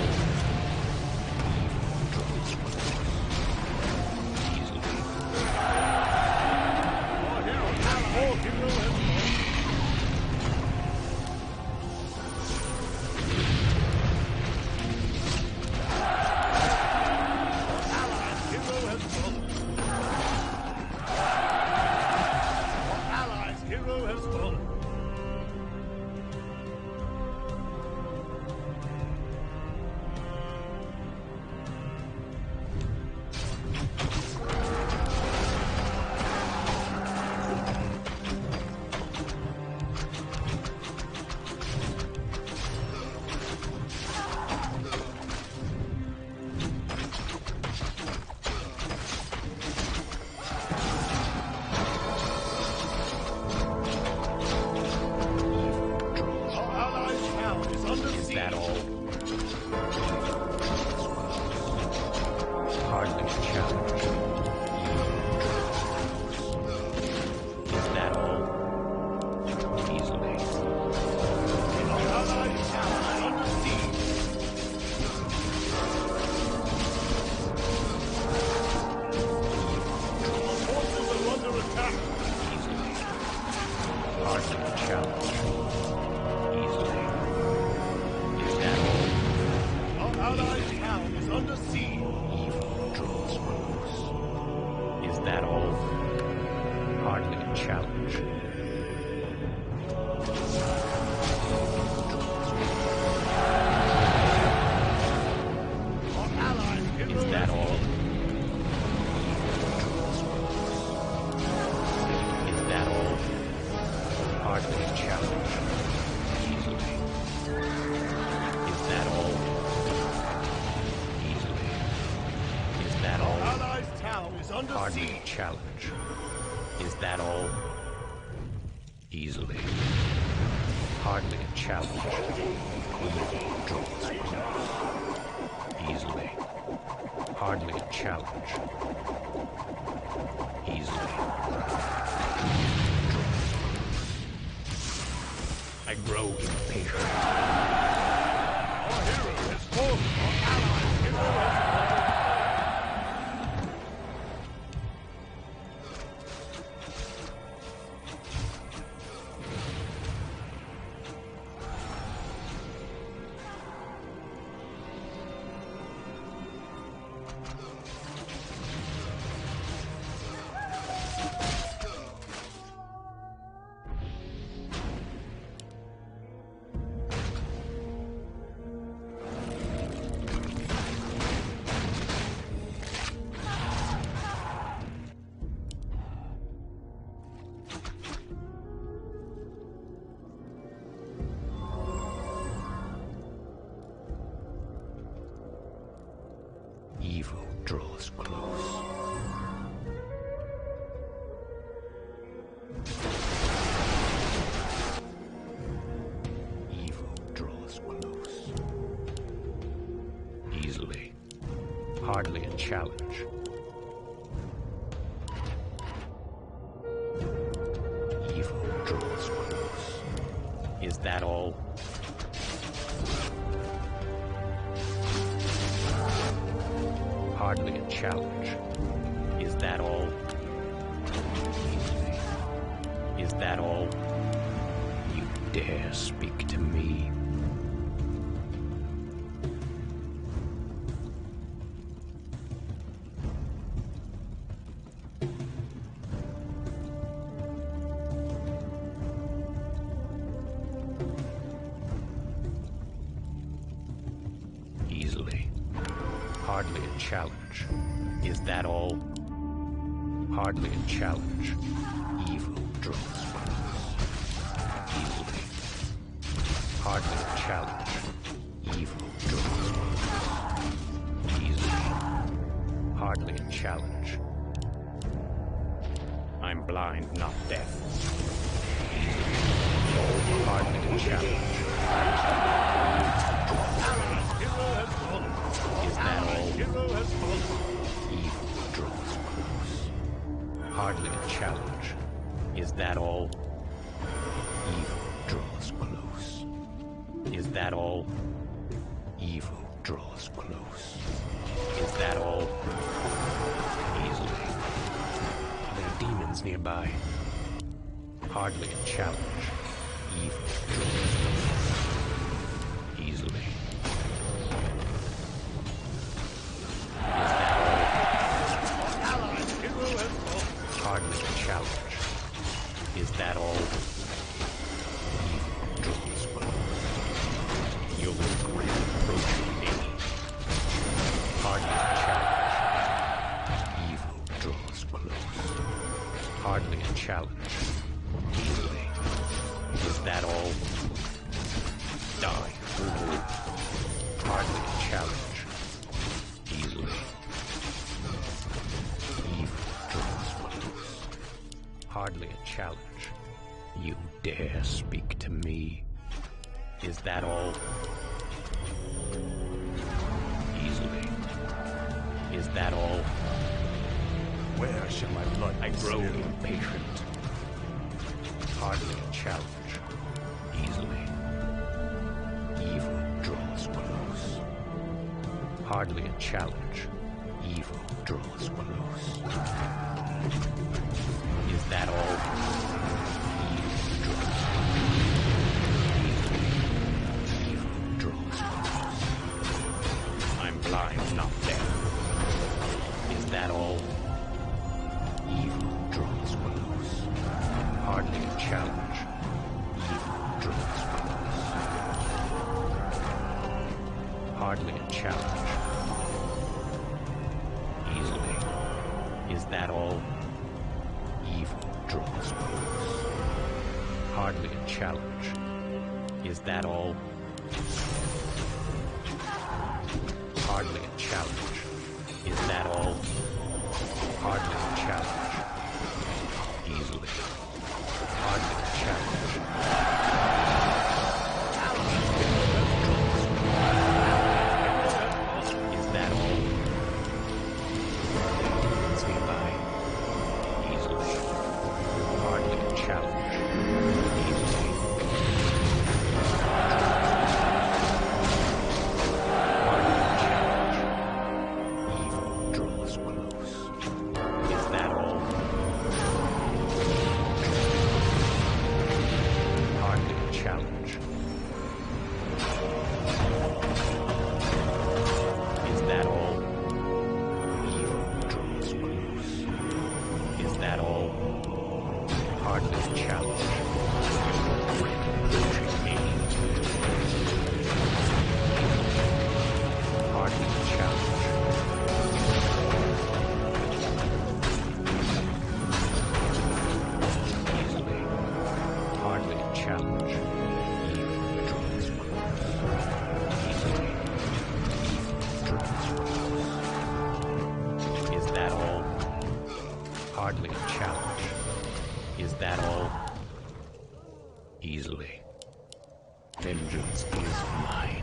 Challenge. Is that all? Easily. Hardly a challenge. Easily. Hardly a challenge. Easily. I grow impatient. Our hero has fallen. Our allies' hero has fallen. Evil draws close. Evil draws close. Easily. Hardly a challenge. Evil draws close. Is that all? Hardly a challenge. Is that all? Is that all? You dare speak to me? Hardly a challenge. Is that all? Hardly a challenge. Evil draws close. Easily. Hardly a challenge. Evil draws close. Easily. Hardly a challenge. I'm blind, not deaf. Easily. Hardly a challenge. Is that all? Evil draws close. Hardly a challenge. Is that all? Evil draws close. Is that all? Evil draws close. Is that all? Easily. Are there demons nearby? Hardly a challenge. Evil draws close. Easily. Hardly a challenge. Is that all? Evil draws close. You'll regret approaching me. Hardly a challenge. Evil draws close. Hardly a challenge. Easily. Is that all? Die. Hardly a challenge. Easily. Hardly a challenge. You dare speak to me? Is that all? Easily. Is that all? Where shall my blood I be grow spilled? impatient. Hardly a challenge. Easily. Evil draws close. Hardly a challenge. Evil draws close. Is that all? Evil draws close. Evil draws close. I'm blind, not deaf. Is that all? Evil draws close. Hardly a challenge. Evil draws close. Hardly a challenge. Easily. Is that all? Evil draws close. Hardly a challenge. Is that all? Hardly a challenge. Is that all? Hardly a challenge. Easily. Hardly a challenge. Is that all? Demons nearby. Easily. Hardly a challenge. Easily. Hardly a challenge. Evil draws close. Is that all? Hardly a challenge. Is that all? Evil draws close. Is that all? Hardly a challenge. Approaching me. Hardly a challenge. Easily. Hardly a challenge. Evil draws close. Easily. Evil draws close. Is that all? Hardly a challenge. Is that all? Easily. Vengeance is mine.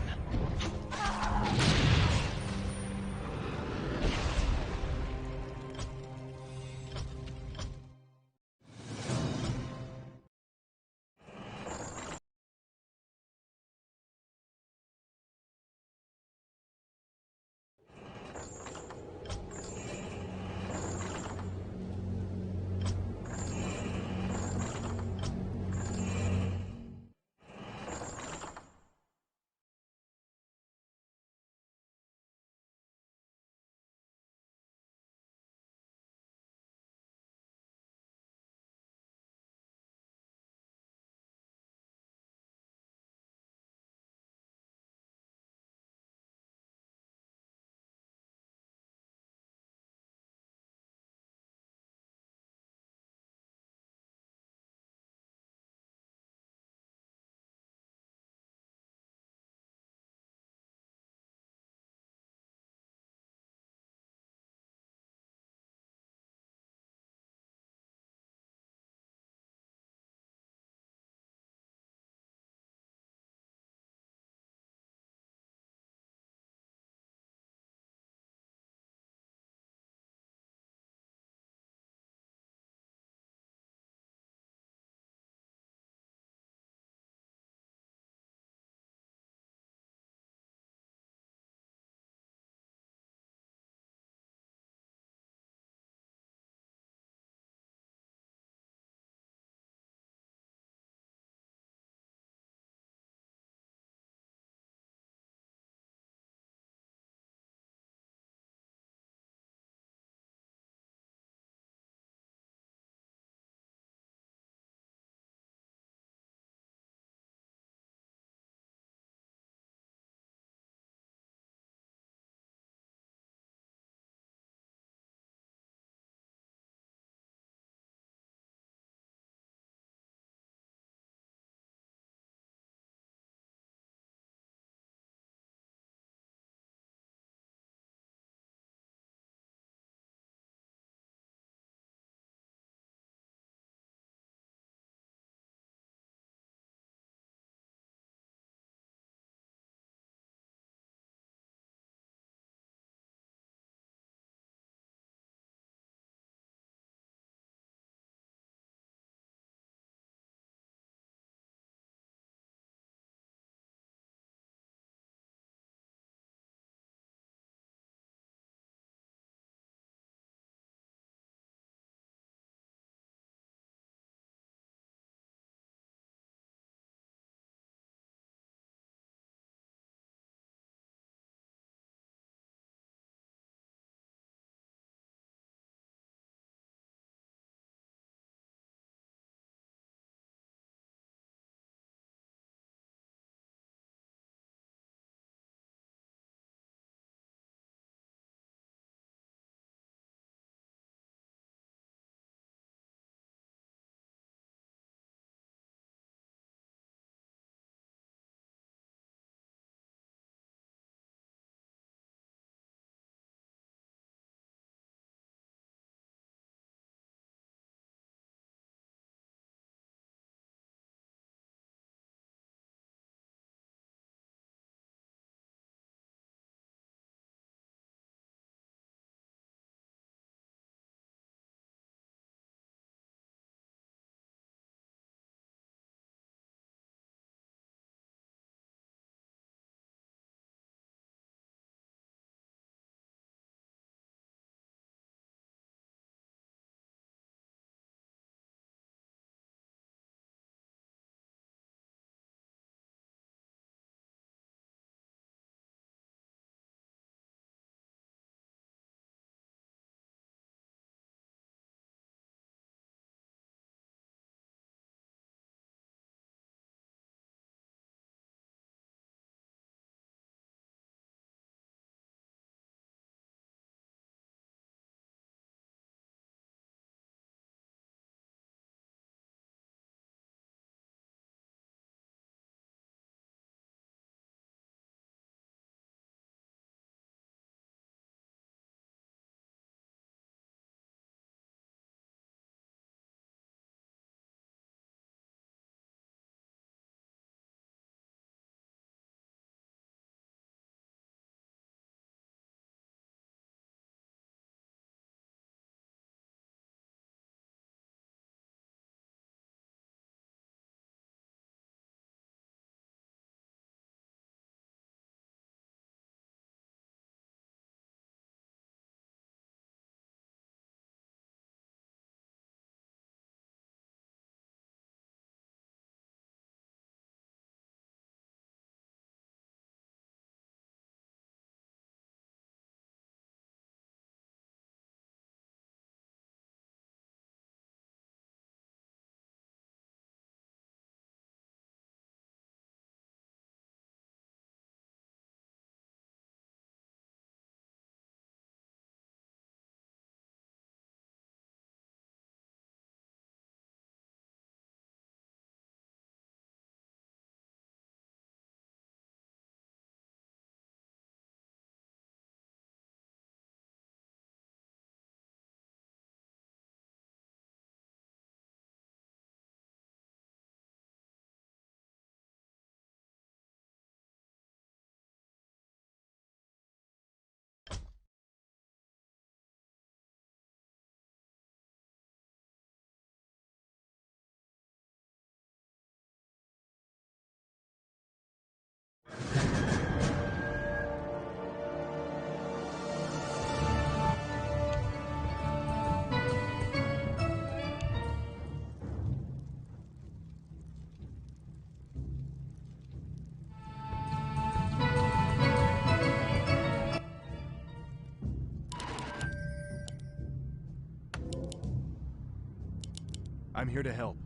I'm here to help.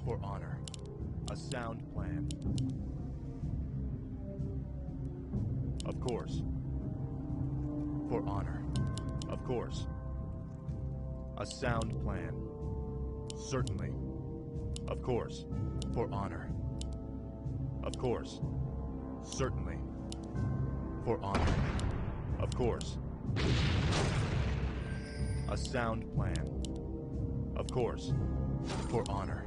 For honor. A sound plan. Of course. For honor. Of course. A sound plan. Certainly. Of course. For honor. Of course. Certainly. For honor. Of course. A sound plan. Of course. For honor.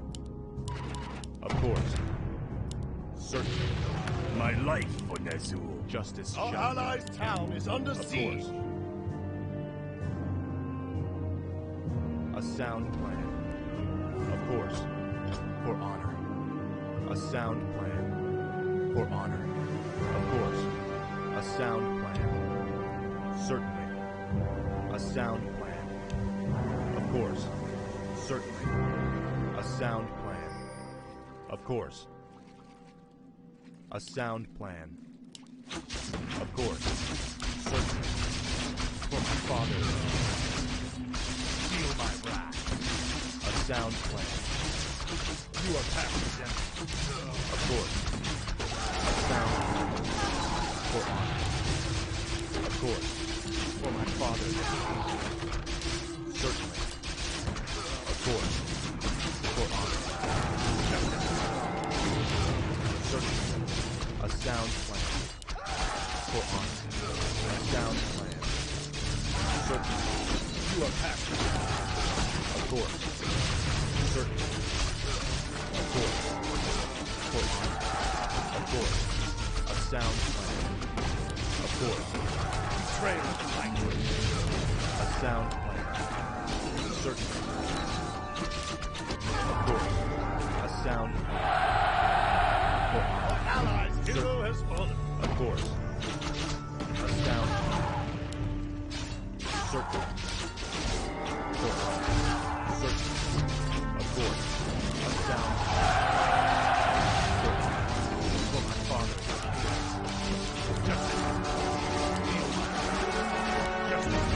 Of course. Certainly. My life for Ner'zhul. Justice Our shall be allies' done. town is under Of siege. course. A sound plan. Of course. For honor. A sound plan. For honor. Of course. A sound plan. Certainly. A sound plan. Of course. Certainly. A sound plan. Of course. A sound plan. Of course. Certainly. For my father. Feel my wrath. A sound plan. You are past redemption. Of course. A sound plan. For honor. Of course. For my father. Certainly. Of course. For honor. Certainly. A sound plan. For honor. A sound plan. Certainly. You are past redemption. Of course. Certainly. Of course. For honor. Of course. A sound plan. Of course. Betrayal of language. A sound plan. Certainly. Of course. A sound plan. For honor. Our allies' hero has fallen. Of course. A sound plan. Certainly. For honor. Certainly. Of course. A sound plan. For honor. For my father. Justice. Justice.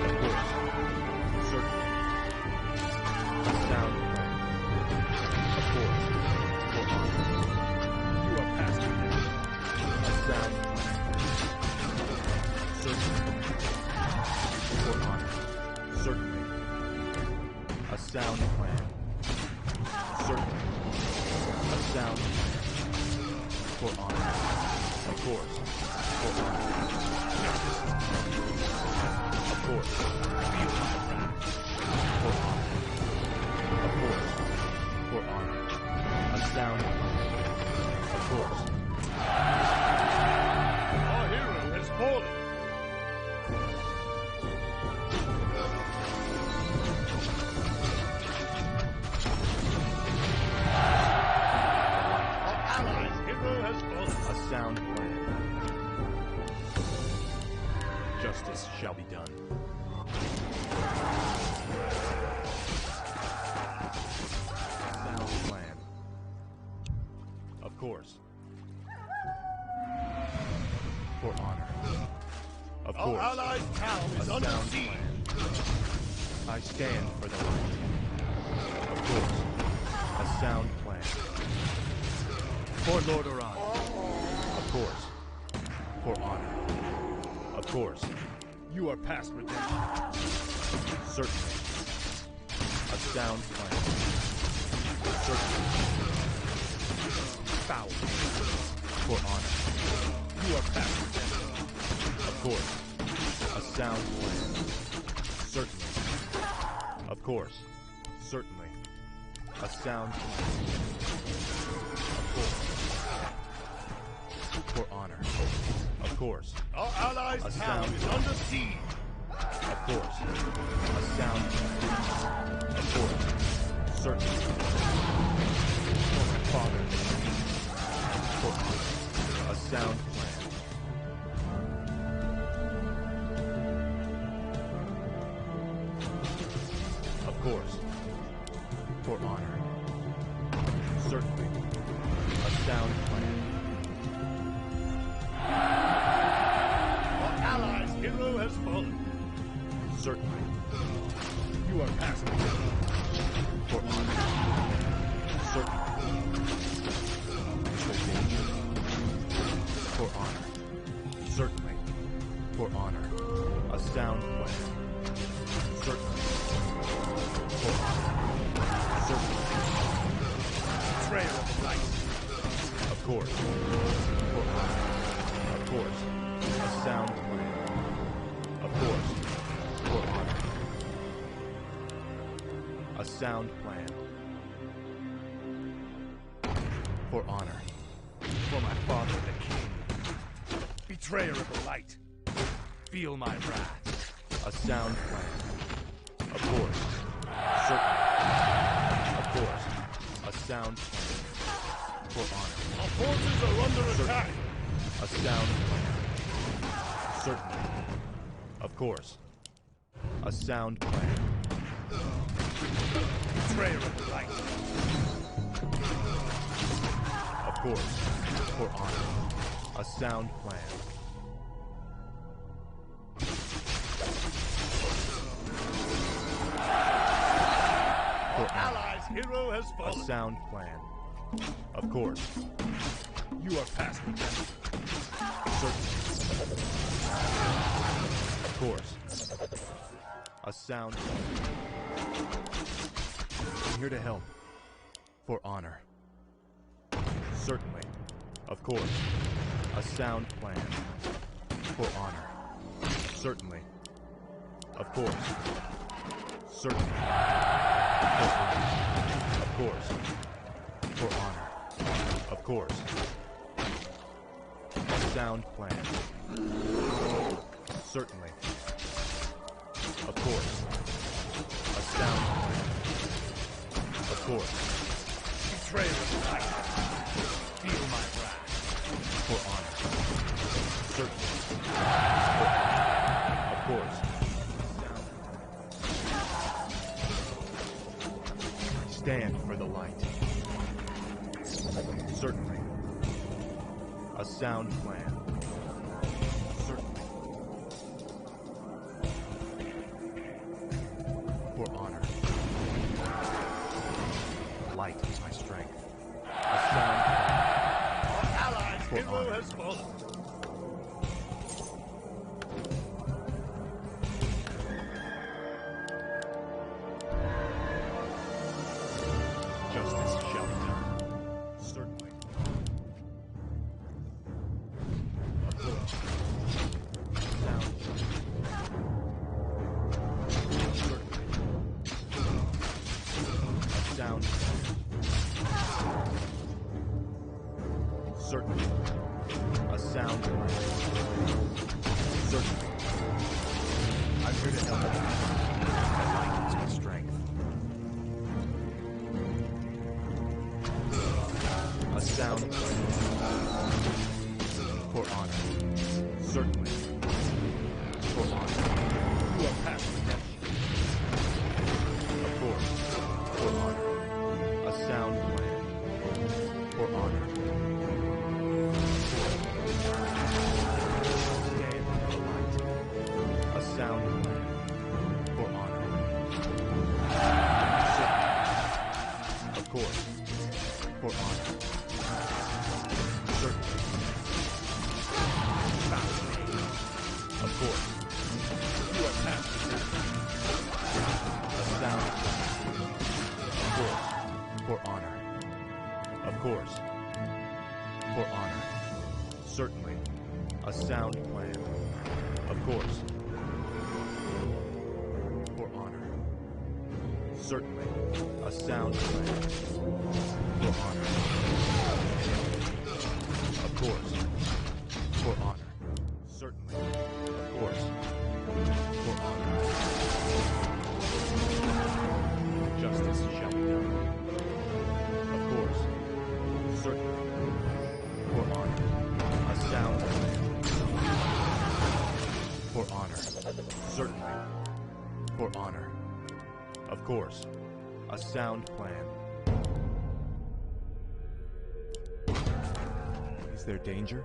Of course. Certainly. A sound plan. Of course. For honor. You are past redemption. A sound plan. Certainly. For honor. Certainly. A sound plan. Certainly. A sound plan. For honor. Of course. For honor. Of course. Feel my wrath. For honor. Of course. For honor. A sound plan. Of course. Our hero has fallen. Our allies' hero has fallen. A sound plan. Justice shall be done. Sound plan. Of course. For honor. Of Our course. allies' town A is under sound siege. plan. I stand for the light. Of course. A sound plan. For Lord Oran. Of course. For honor. Of course. You are past redemption. Certainly. A sound plan. Certainly. Foul. For honor. You are past redemption. Of course. A sound plan. Certainly. Of course. Certainly. A sound plan. Of course. For honor. Of course. Our allies' A town sound is under siege. Of course. A sound plan. Of course. Certainly. For my father. For honor. A sound plan. Of course. For honor. Certainly. A sound plan. Our allies' hero has fallen. Certainly. You are past redemption. For honor. Certainly. Is there danger? For honor. Certainly. For honor. A sound plan. Certainly. For honor. Certainly. Betrayer of the light. Of course. For honor. Of course. A sound plan. Of course. For honor. A sound plan. For honor. For my father, the king. Betrayer of the light. Feel my wrath. A sound plan. Of course. Certainly. Of course. A sound plan. For honor. Our forces are under attack. A sound plan. Certainly. Of course. A sound plan. Betrayer of the light. Of course. For honor. A sound plan. For honor. Allies' hero has A fallen. sound plan. Of course. You are past redemption. Certainly. Of course. A sound plan. I'm here to help. For honor. Certainly. Of course. A sound plan. For honor. Certainly. Of course. Certainly. For honor. Of course. For honor. Of course. A sound plan. Certainly. Of course. A sound plan. Of course. Betrayer of the light. Feel my wrath. For honor. Certainly. For honor. Of course. Stand for the light. Certainly. A sound plan. Certainly. For honor. Light is my strength. A sound plan. Our allies' For hero honor. has fallen. Justice shall be done. Certainly. Of course. Sound. Certainly. A sound. Certainly. A sound. Certainly. I'm here to help. Light is my strength. A sound plan. For honor. Certainly. For honor. You are past redemption. Of course. For honor. A sound plan. For honor. Stand for the light. A sound plan. For honor. Certainly. Of course. For honor. Certainly. Of course. You are past redemption. A sound plan. Of course. For honor. Of course. For honor. Certainly. A sound plan. Of course. For honor. Certainly. A sound plan. For honor. Of course. For honor. Certainly. Of course. For honor. Justice shall be done. Of course. Certainly. For honor. A sound plan. For honor. Certainly. For honor. Of course. A sound plan. Is there danger?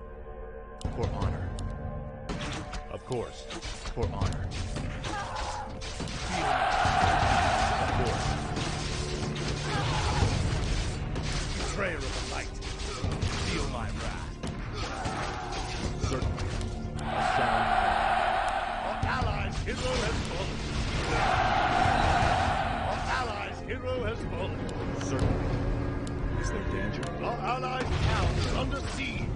For honor. Of course. For honor. Of course. hero has fallen. Our allies' hero has fallen. Certainly. Is there danger? Our allies' town is under siege.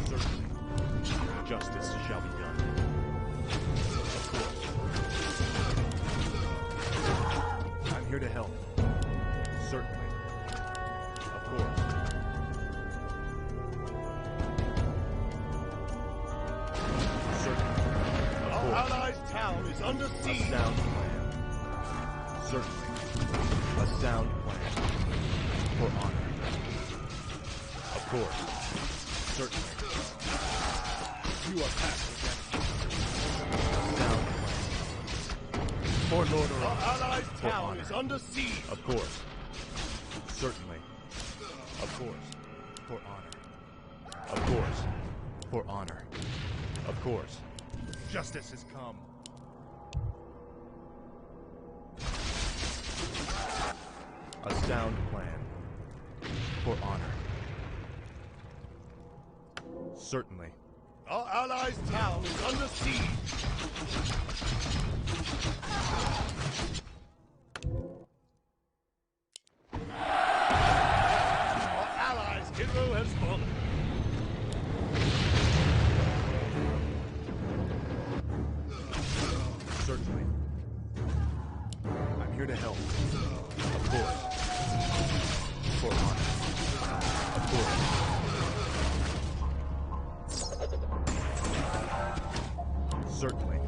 Certainly. Justice shall be done. Of course. I'm here to help. Certainly. Of course. Certainly. Of Our course. allies' town is under A siege. sound plan. Certainly. A sound plan. For honor. Of course. Certainly. You are passive against Sound plan. For Lord Our Aurora. allies' For town honor. is under siege. Of course. Certainly. Of course. For honor. Of course. For honor. Of course. Justice has come. A sound plan. For honor. Certainly. Our allies' town is under siege. Our allies' hero has fallen. Certainly. I'm here to help. Of course. For honor. Of course. Certainly.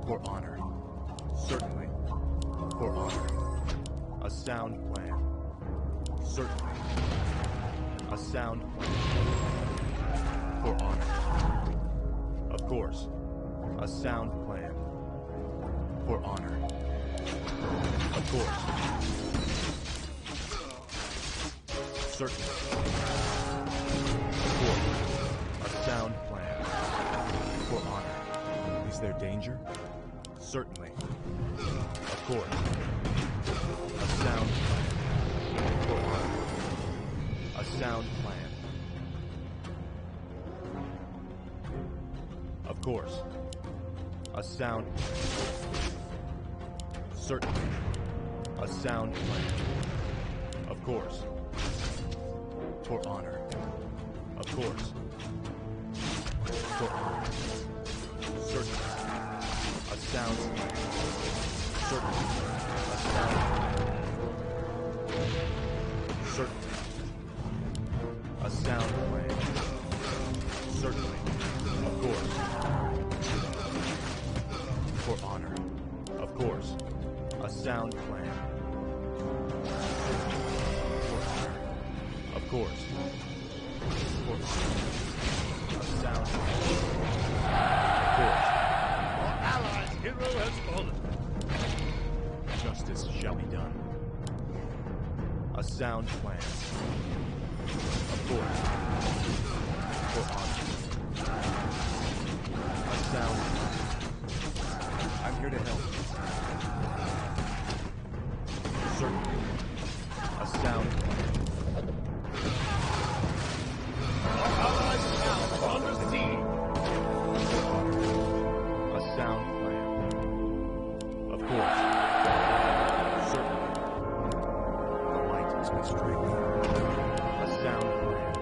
For honor. Certainly. For honor. A sound plan. Certainly. A sound plan. For honor. Of course. A sound plan. For honor. Of course. Certainly. Of course. A sound plan. For honor. Is there danger? Certainly. Of course. A sound plan. For honor. A sound plan. Of course. A sound plan. Certainly. A sound plan. Of course. For honor. Of course. For honor. Certainly. A sound plan. Certainly. A sound plan. Certainly. A sound plan. Certainly. Of course. For honor. Of course. A sound plan. For honor. Of course. For honor. A sound plan. Of course. Our allies' hero has fallen. Justice shall be done. A sound plan. Of course. For honor. A sound plan. I'm here to help. Certainly. A sound plan. Our allies' town is under siege. A sound plan. Of course. Certainly. The light is my strength. A sound plan.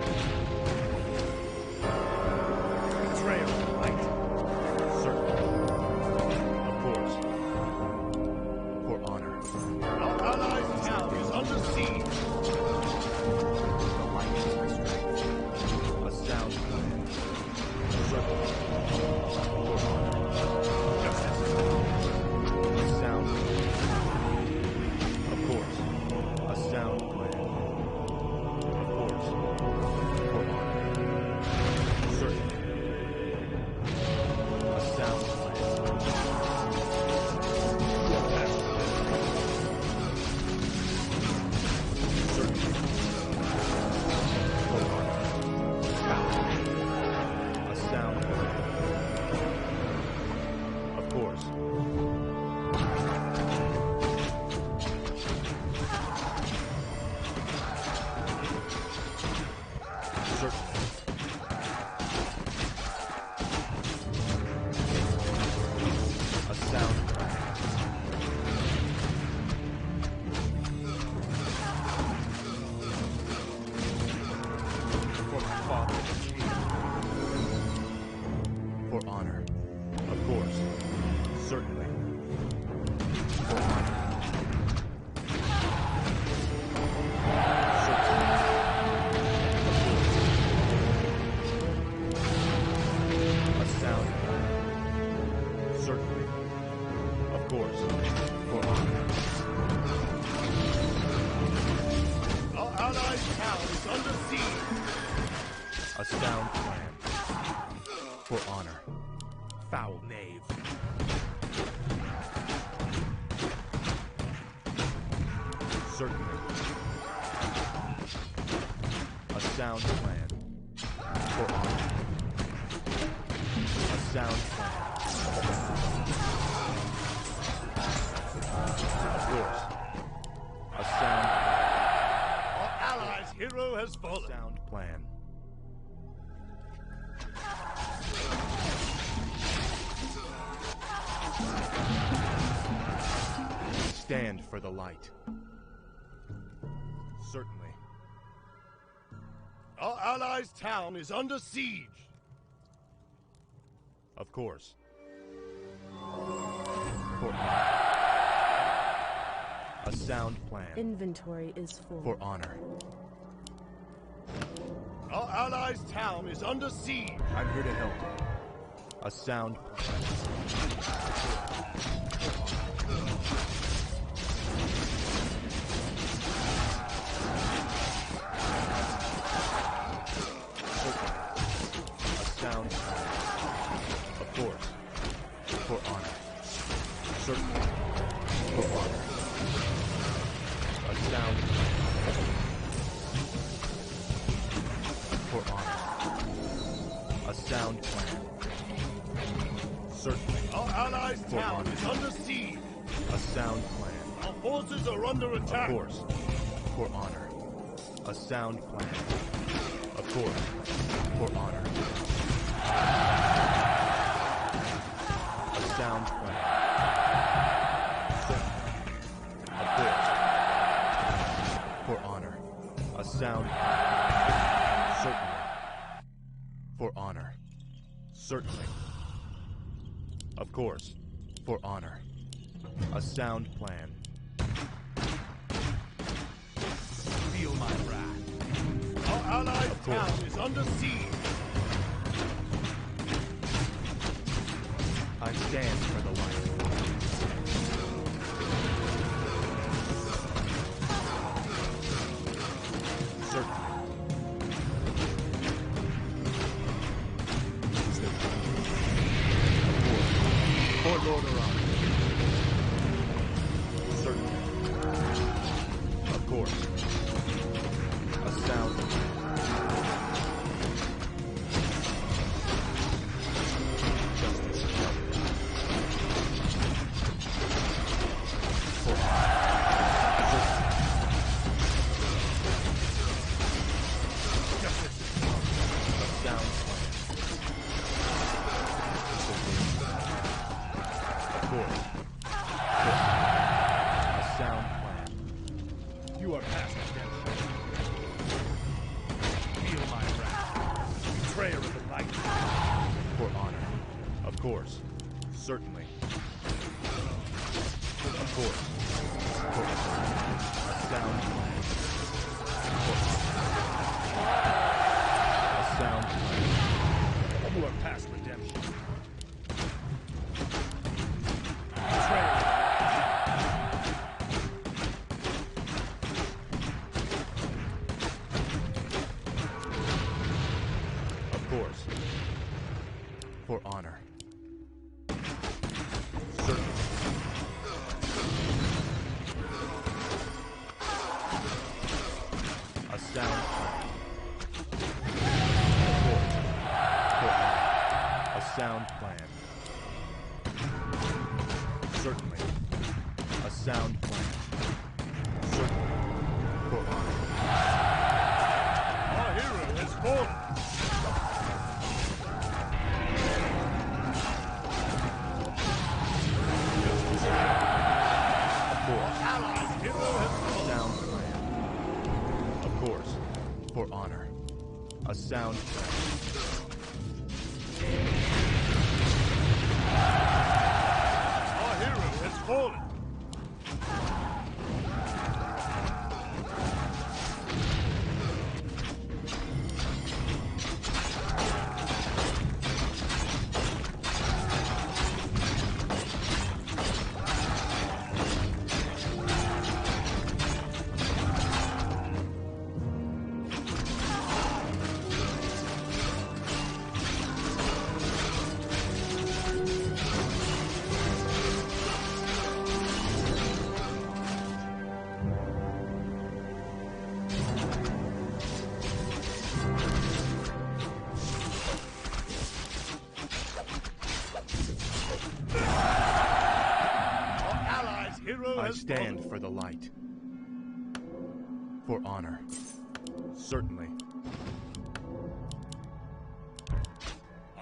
honor. Foul knave. Certainly. A sound plan. For honor. A sound plan. Of course. A sound plan. Our allies' hero has fallen. Sound plan. Stand for the light. Certainly. Our allies' town is under siege. Of course. For honor. A sound plan. Inventory is full. For honor. Our allies' town is under siege. I'm here to help. A sound plan. A sound plan. Of course. For honor. Certainly. For honor. A sound plan. For honor. A sound plan. Certainly. Our allies' For town honor. is under siege. A sound plan. Our forces are under attack. Of course. For honor. A sound plan. Of course. For honor. A sound plan. Certainly. Of course. For honor. A sound plan. Certainly. For honor. Certainly. Of course. For honor. A sound plan. Feel my wrath. Our allies' Of course. town is under siege. I stand for the light. Certainly. For Lord Aron. Certainly. Of course. A sound plan. Justice. For a sound plan. Of course. A sound plan. You are past redemption. Feel my wrath. Betrayer of the light. For honor. Of course. Certainly. Of course. For a sound plan. For a sound plan. You are past redemption. Betrayer of the Of course. For honor. Certainly. A sound plan. Of course. For honor. A sound plan. Certainly. A sound plan. Certainly. For honor. Our hero has fallen. Of course. Allies' hero has fallen. Sound plan. Of course. For honor. A sound plan. Our hero has fallen. hero I has stand fallen. for the light. For honor. Certainly.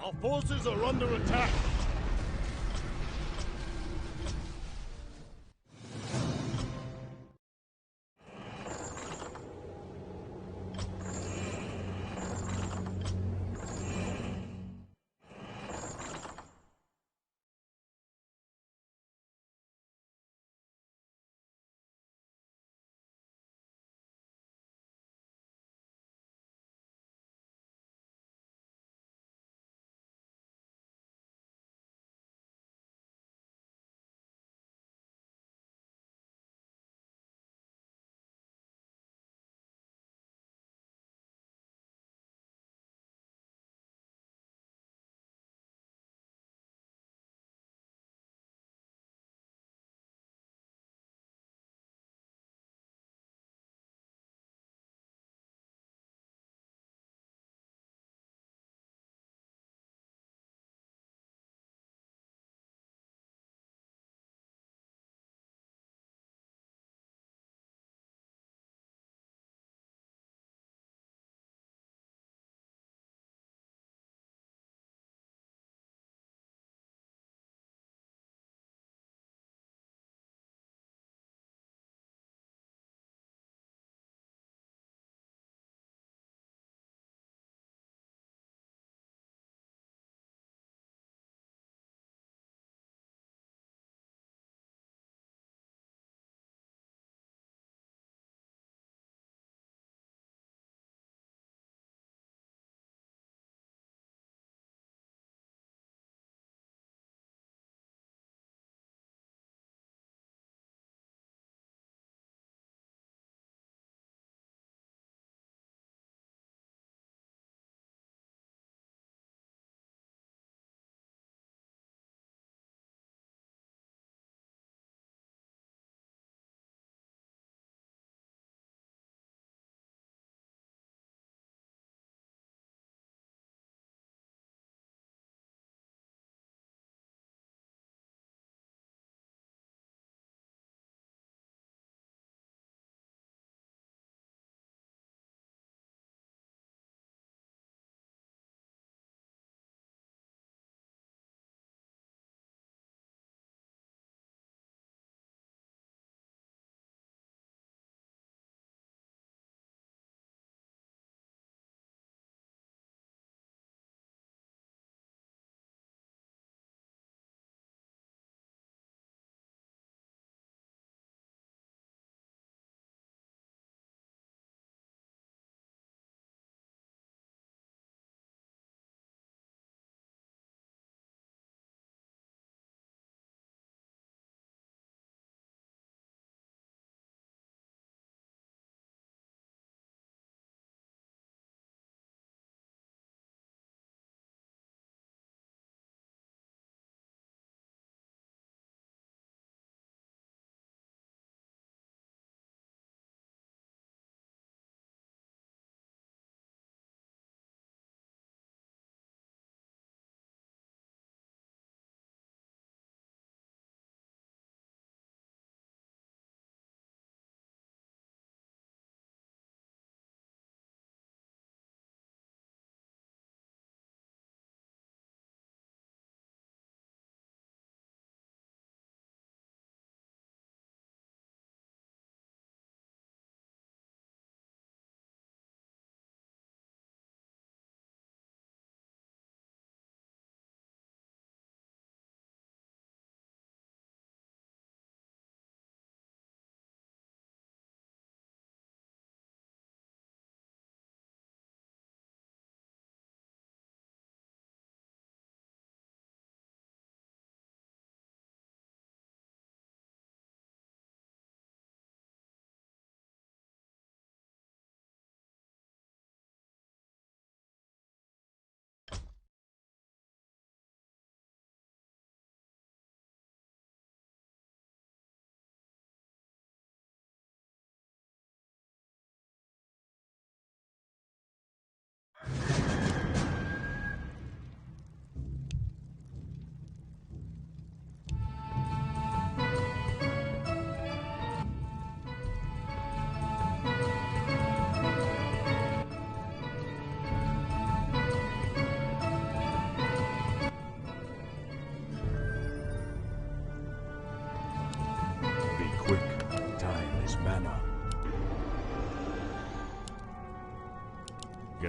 Our forces are under attack.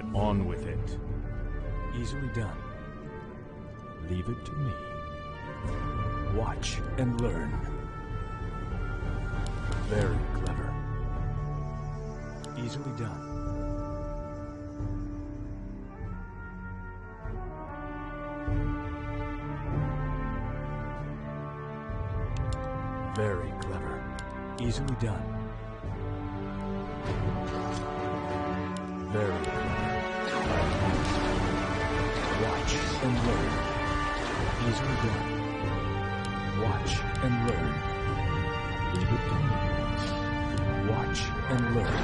Get on with it. Easily done. Leave it to me. Watch and learn. Very clever. Easily done. Very clever. Easily done. Very clever. Watch and learn. Easily done. Watch and learn. Leave it to me. Watch and learn.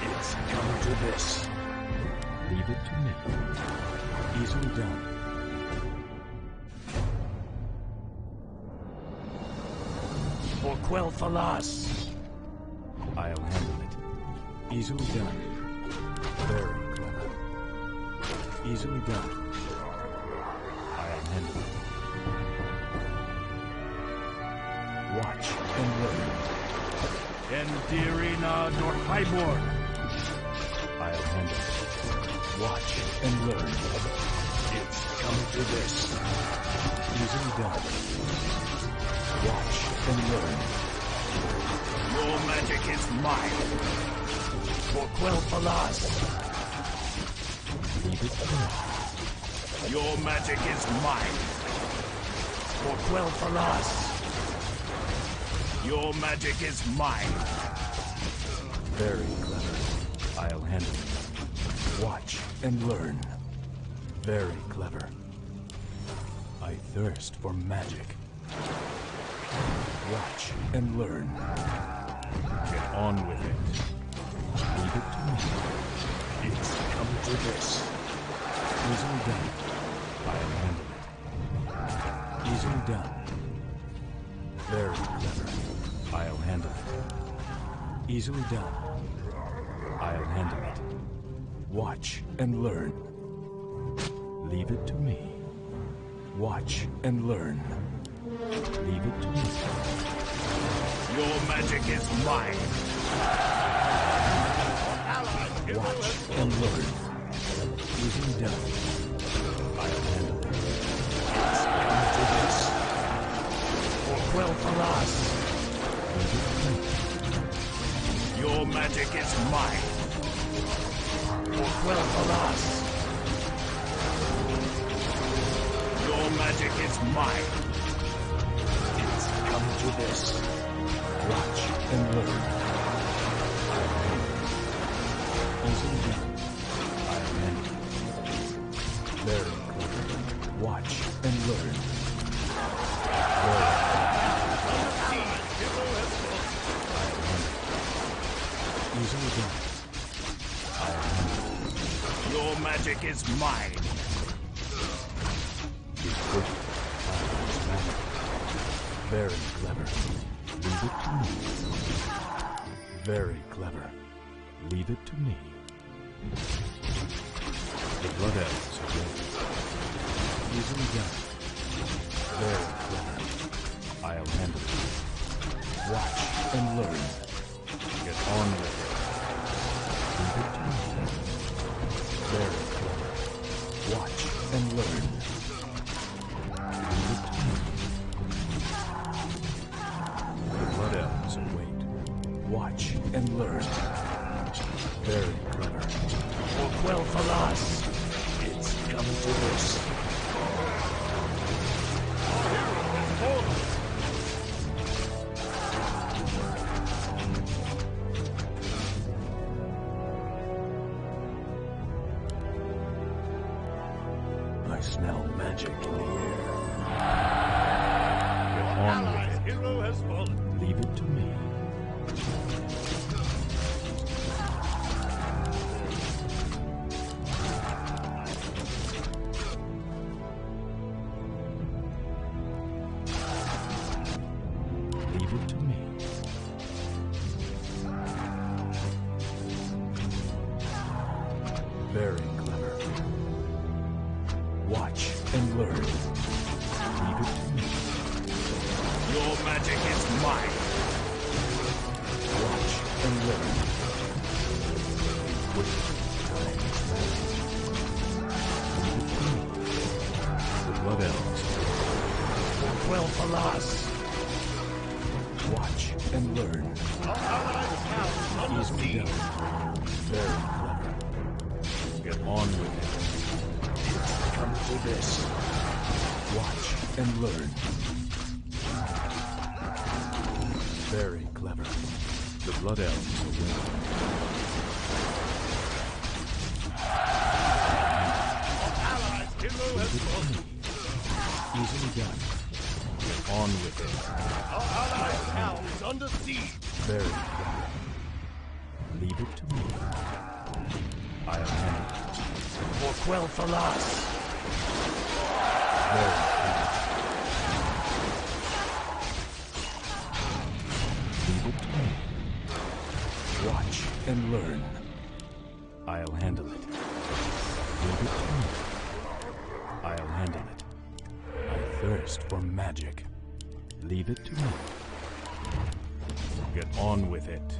It's come to this. Leave it to me. Easily done. For Quell Falas. I'll handle it. Easily done. Very clever. Easily done. I'll handle it. Watch and learn. Endirina Norhiborn. I'll handle it. Watch and learn. It's come to this. Easily done. Watch and learn. Your magic is mine. For Quell Falas. Leave it to me. Your magic is mine. For Quell Falas. Your magic is mine. Very clever. I'll handle it. Watch and learn. Very clever. I thirst for magic. Watch and learn. Get on with it. Leave it to me. It's come to this. Easily done. I'll handle it. Easily done. Very clever. I'll handle it. Easily done. I'll handle it. Watch and learn. Leave it to me. Watch and learn. Leave it to me. Your magic is mine. Watch and learn. Easily done. I'll handle it. It's come to this. For Quell Falas. Leave it to me. Your magic is mine. For Quell Falas. Your magic is mine. It's come to this. Watch and learn. I'll handle it. Easily done. I'll handle it. Very clever. Watch and learn. Very easily done. I'll handle it. Your magic is mine. He's good. Very clever. Leave it to me. Very clever. Leave it to me. The blood elves are ready. Easily done. Very clever. I'll handle it. Watch and learn. Get on with it. Leave it to me. Very clever. Watch and learn. Leave it to me. The blood elves await. Watch and learn. Very clever. For Quell Falas. It's come to this. I smell magic in the air. Get on with it. Hero has fallen. Leave it to me. Leave it to me. Very clever. Watch and learn. Leave it to me. Your magic is mine. Watch and learn. Wait. Blood elves. Well, alas. Watch and learn. Easily done. Very clever. Get on with it. Come to this. Watch and learn. Very clever. The Blood Elves are winning. Easily done. Get on with it. Our allies' town is under siege. Very clever. Leave it to me. I'll handle it. For quell alas. Very clever. Leave it to me. Watch and learn. I'll handle it. Leave it to me. I'll handle it. I thirst for magic. Leave it to me. Get on with it.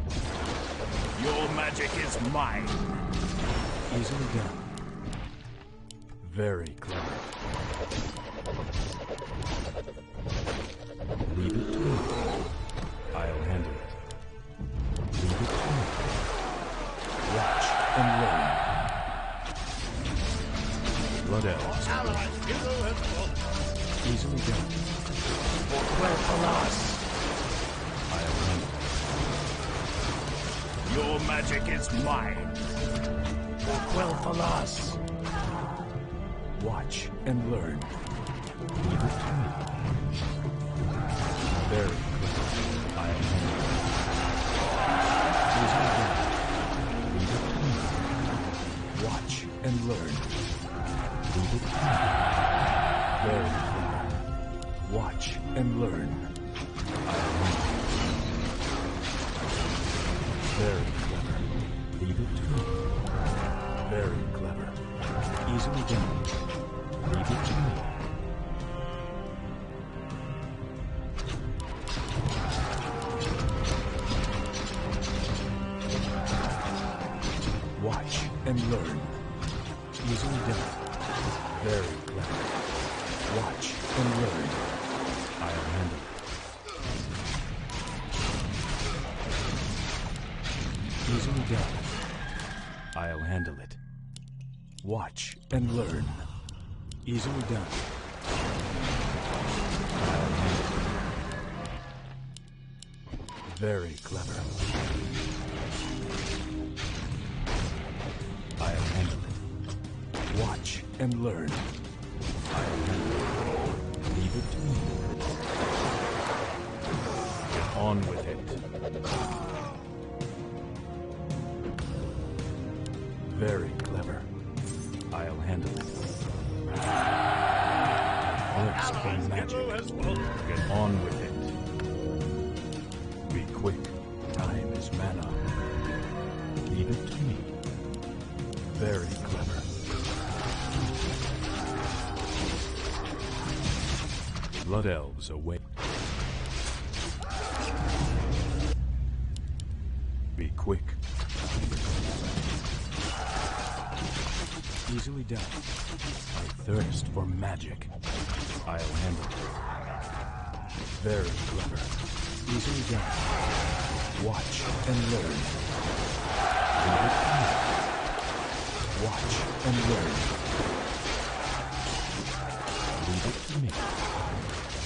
Your magic is mine. Easily done. Very clever. Leave it to me. I'll handle it. Leave it to me. Watch and learn. Blood elves. Allies' hero has fallen. Easily done. For quell alas. I'll handle it. Your magic is mine. For quell alas. Watch and learn. Leave it to me. Very clever. I'll handle it. Easily done. Leave it to me. Watch and learn. Leave it to me. Very clever. Watch and learn. I'll handle it. Very clever. Leave it to me. Very clever. Easily done. Leave it to me. Watch and learn. Easily done. Very clever. Watch and learn. I'll handle it. Easily done. I'll handle it. Watch and learn. Easily done. I'll handle it. Very clever. I'll handle it. Watch and learn. I'll handle it. Leave it to me. Get on with it. Very clever. I'll handle it. Thirst for magic. Get on with it. Be quick. Time is mana. Leave it to me. Very clever. Blood elves awake. Be quick. Easily done. I thirst for magic. I'll handle it. Very clever. Easily done. Watch and learn. Leave it to me. Watch and learn. Leave it to me.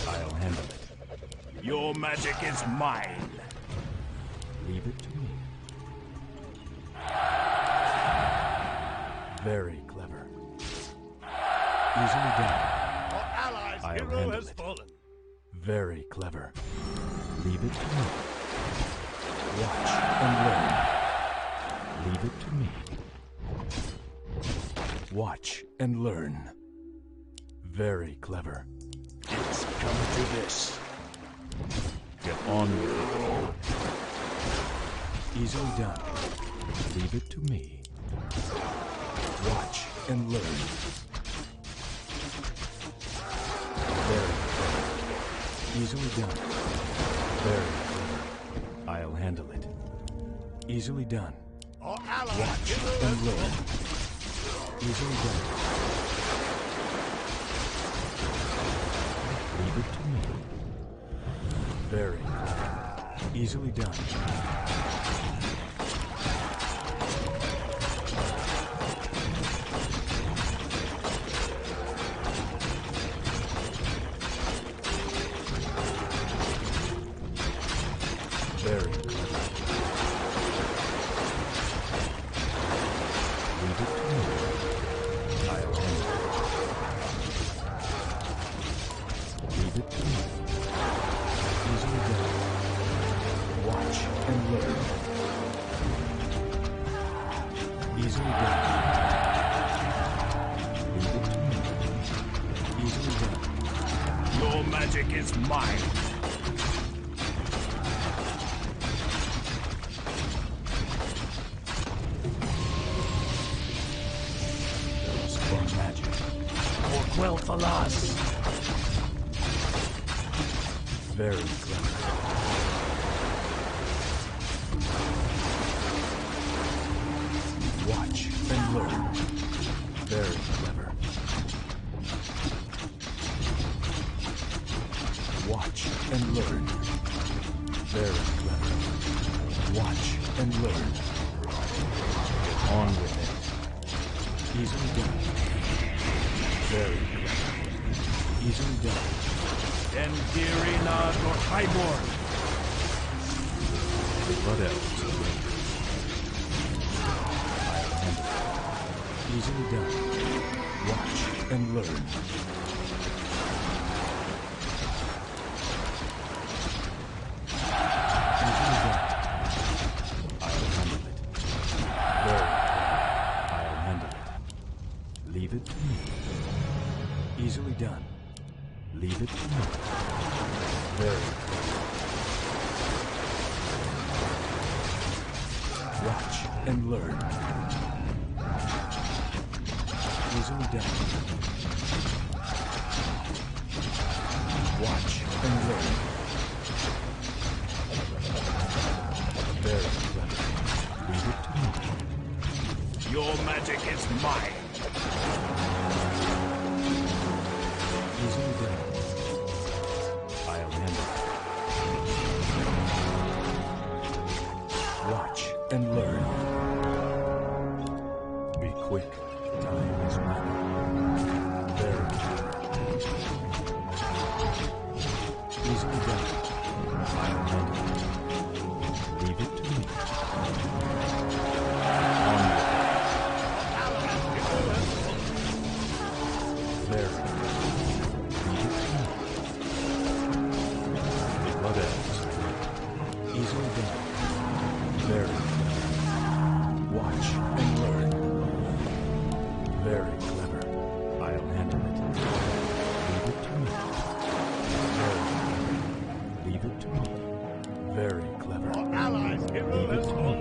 I'll handle it. Your magic is mine. Leave it to me. Very clever. Easily done. Our allies' I'll hero handle has it. fallen. Very clever. Leave it to me. Watch and learn. Leave it to me. Watch and learn. Very clever. It's come to this. Get on with it. Easily done. Leave it to me. Watch and learn. Very clever. Easily done. Very clever. I'll handle it. Easily done. Our allies' Watch hero and has learn. fallen. Easily done. Easily done. Very clever. Leave it to me. I'll handle it. Leave it to me. Easily done. Watch and learn. Easily done. Leave it to me. Easily done. Your magic is mine. For magic. For Quel'Thalas. Very clever. Watch and learn. Very clever. Watch and learn. Very clever. Watch and learn. Get on with it. Easily done. Very clever. Easily done. Endirina or Highborn. What else? I'll handle it. Easily done. Watch and learn. Easily done. I'll handle it. Very clever. I'll handle it. Leave it to me. Easily done. Leave it to me. Very clever. Watch and learn. Easily done. Watch and learn. Very clever. Leave it to me. Your magic is mine. Easily done. I'll handle it. Watch and learn. Be quick. Time is money. Very clever. Easily done. I'll handle it. Leave it to me. On with it. Very good. Leave it to me. What else? Easily done. Very clever. Watch and learn. Very clever. I'll handle it. Leave it to me. Very clever. Leave it to me. Very clever. Allies, give Leave it to me.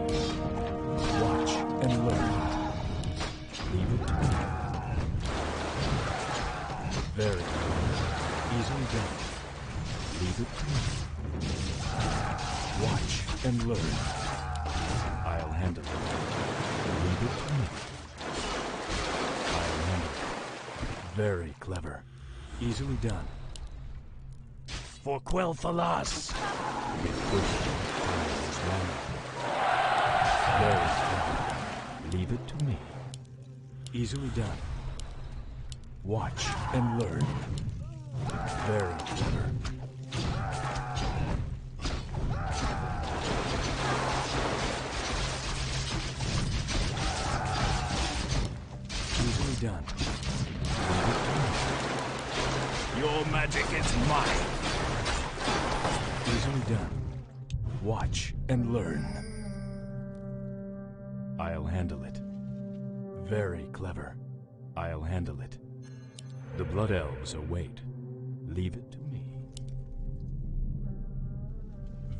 Watch and learn. Leave it to me. Very clever. Easily done. Leave it to me. Watch and learn. I'll handle it. Leave it to me. I'll handle it. Very clever. Easily done. For Quel'Thalas. Get quick. Time is running. Very clever. Leave it to me. Easily done. Watch and learn. Very clever. Easily done. Leave it to me. Your magic is mine. Easily done. Watch and learn. I'll handle it. Very clever. I'll handle it. The Blood Elves await. Leave it to me.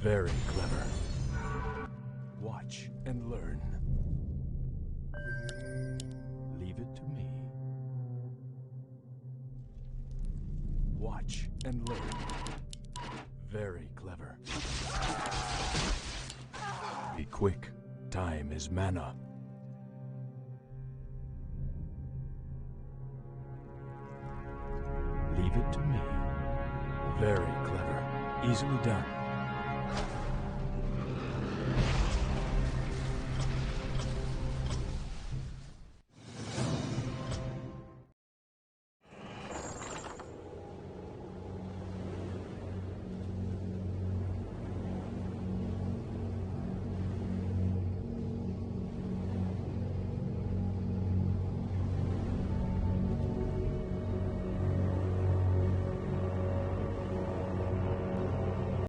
Very clever. Watch and learn. Leave it to me. Watch and learn. Very clever. Be quick. Time is mana. Leave it to me. Very clever. Easily done.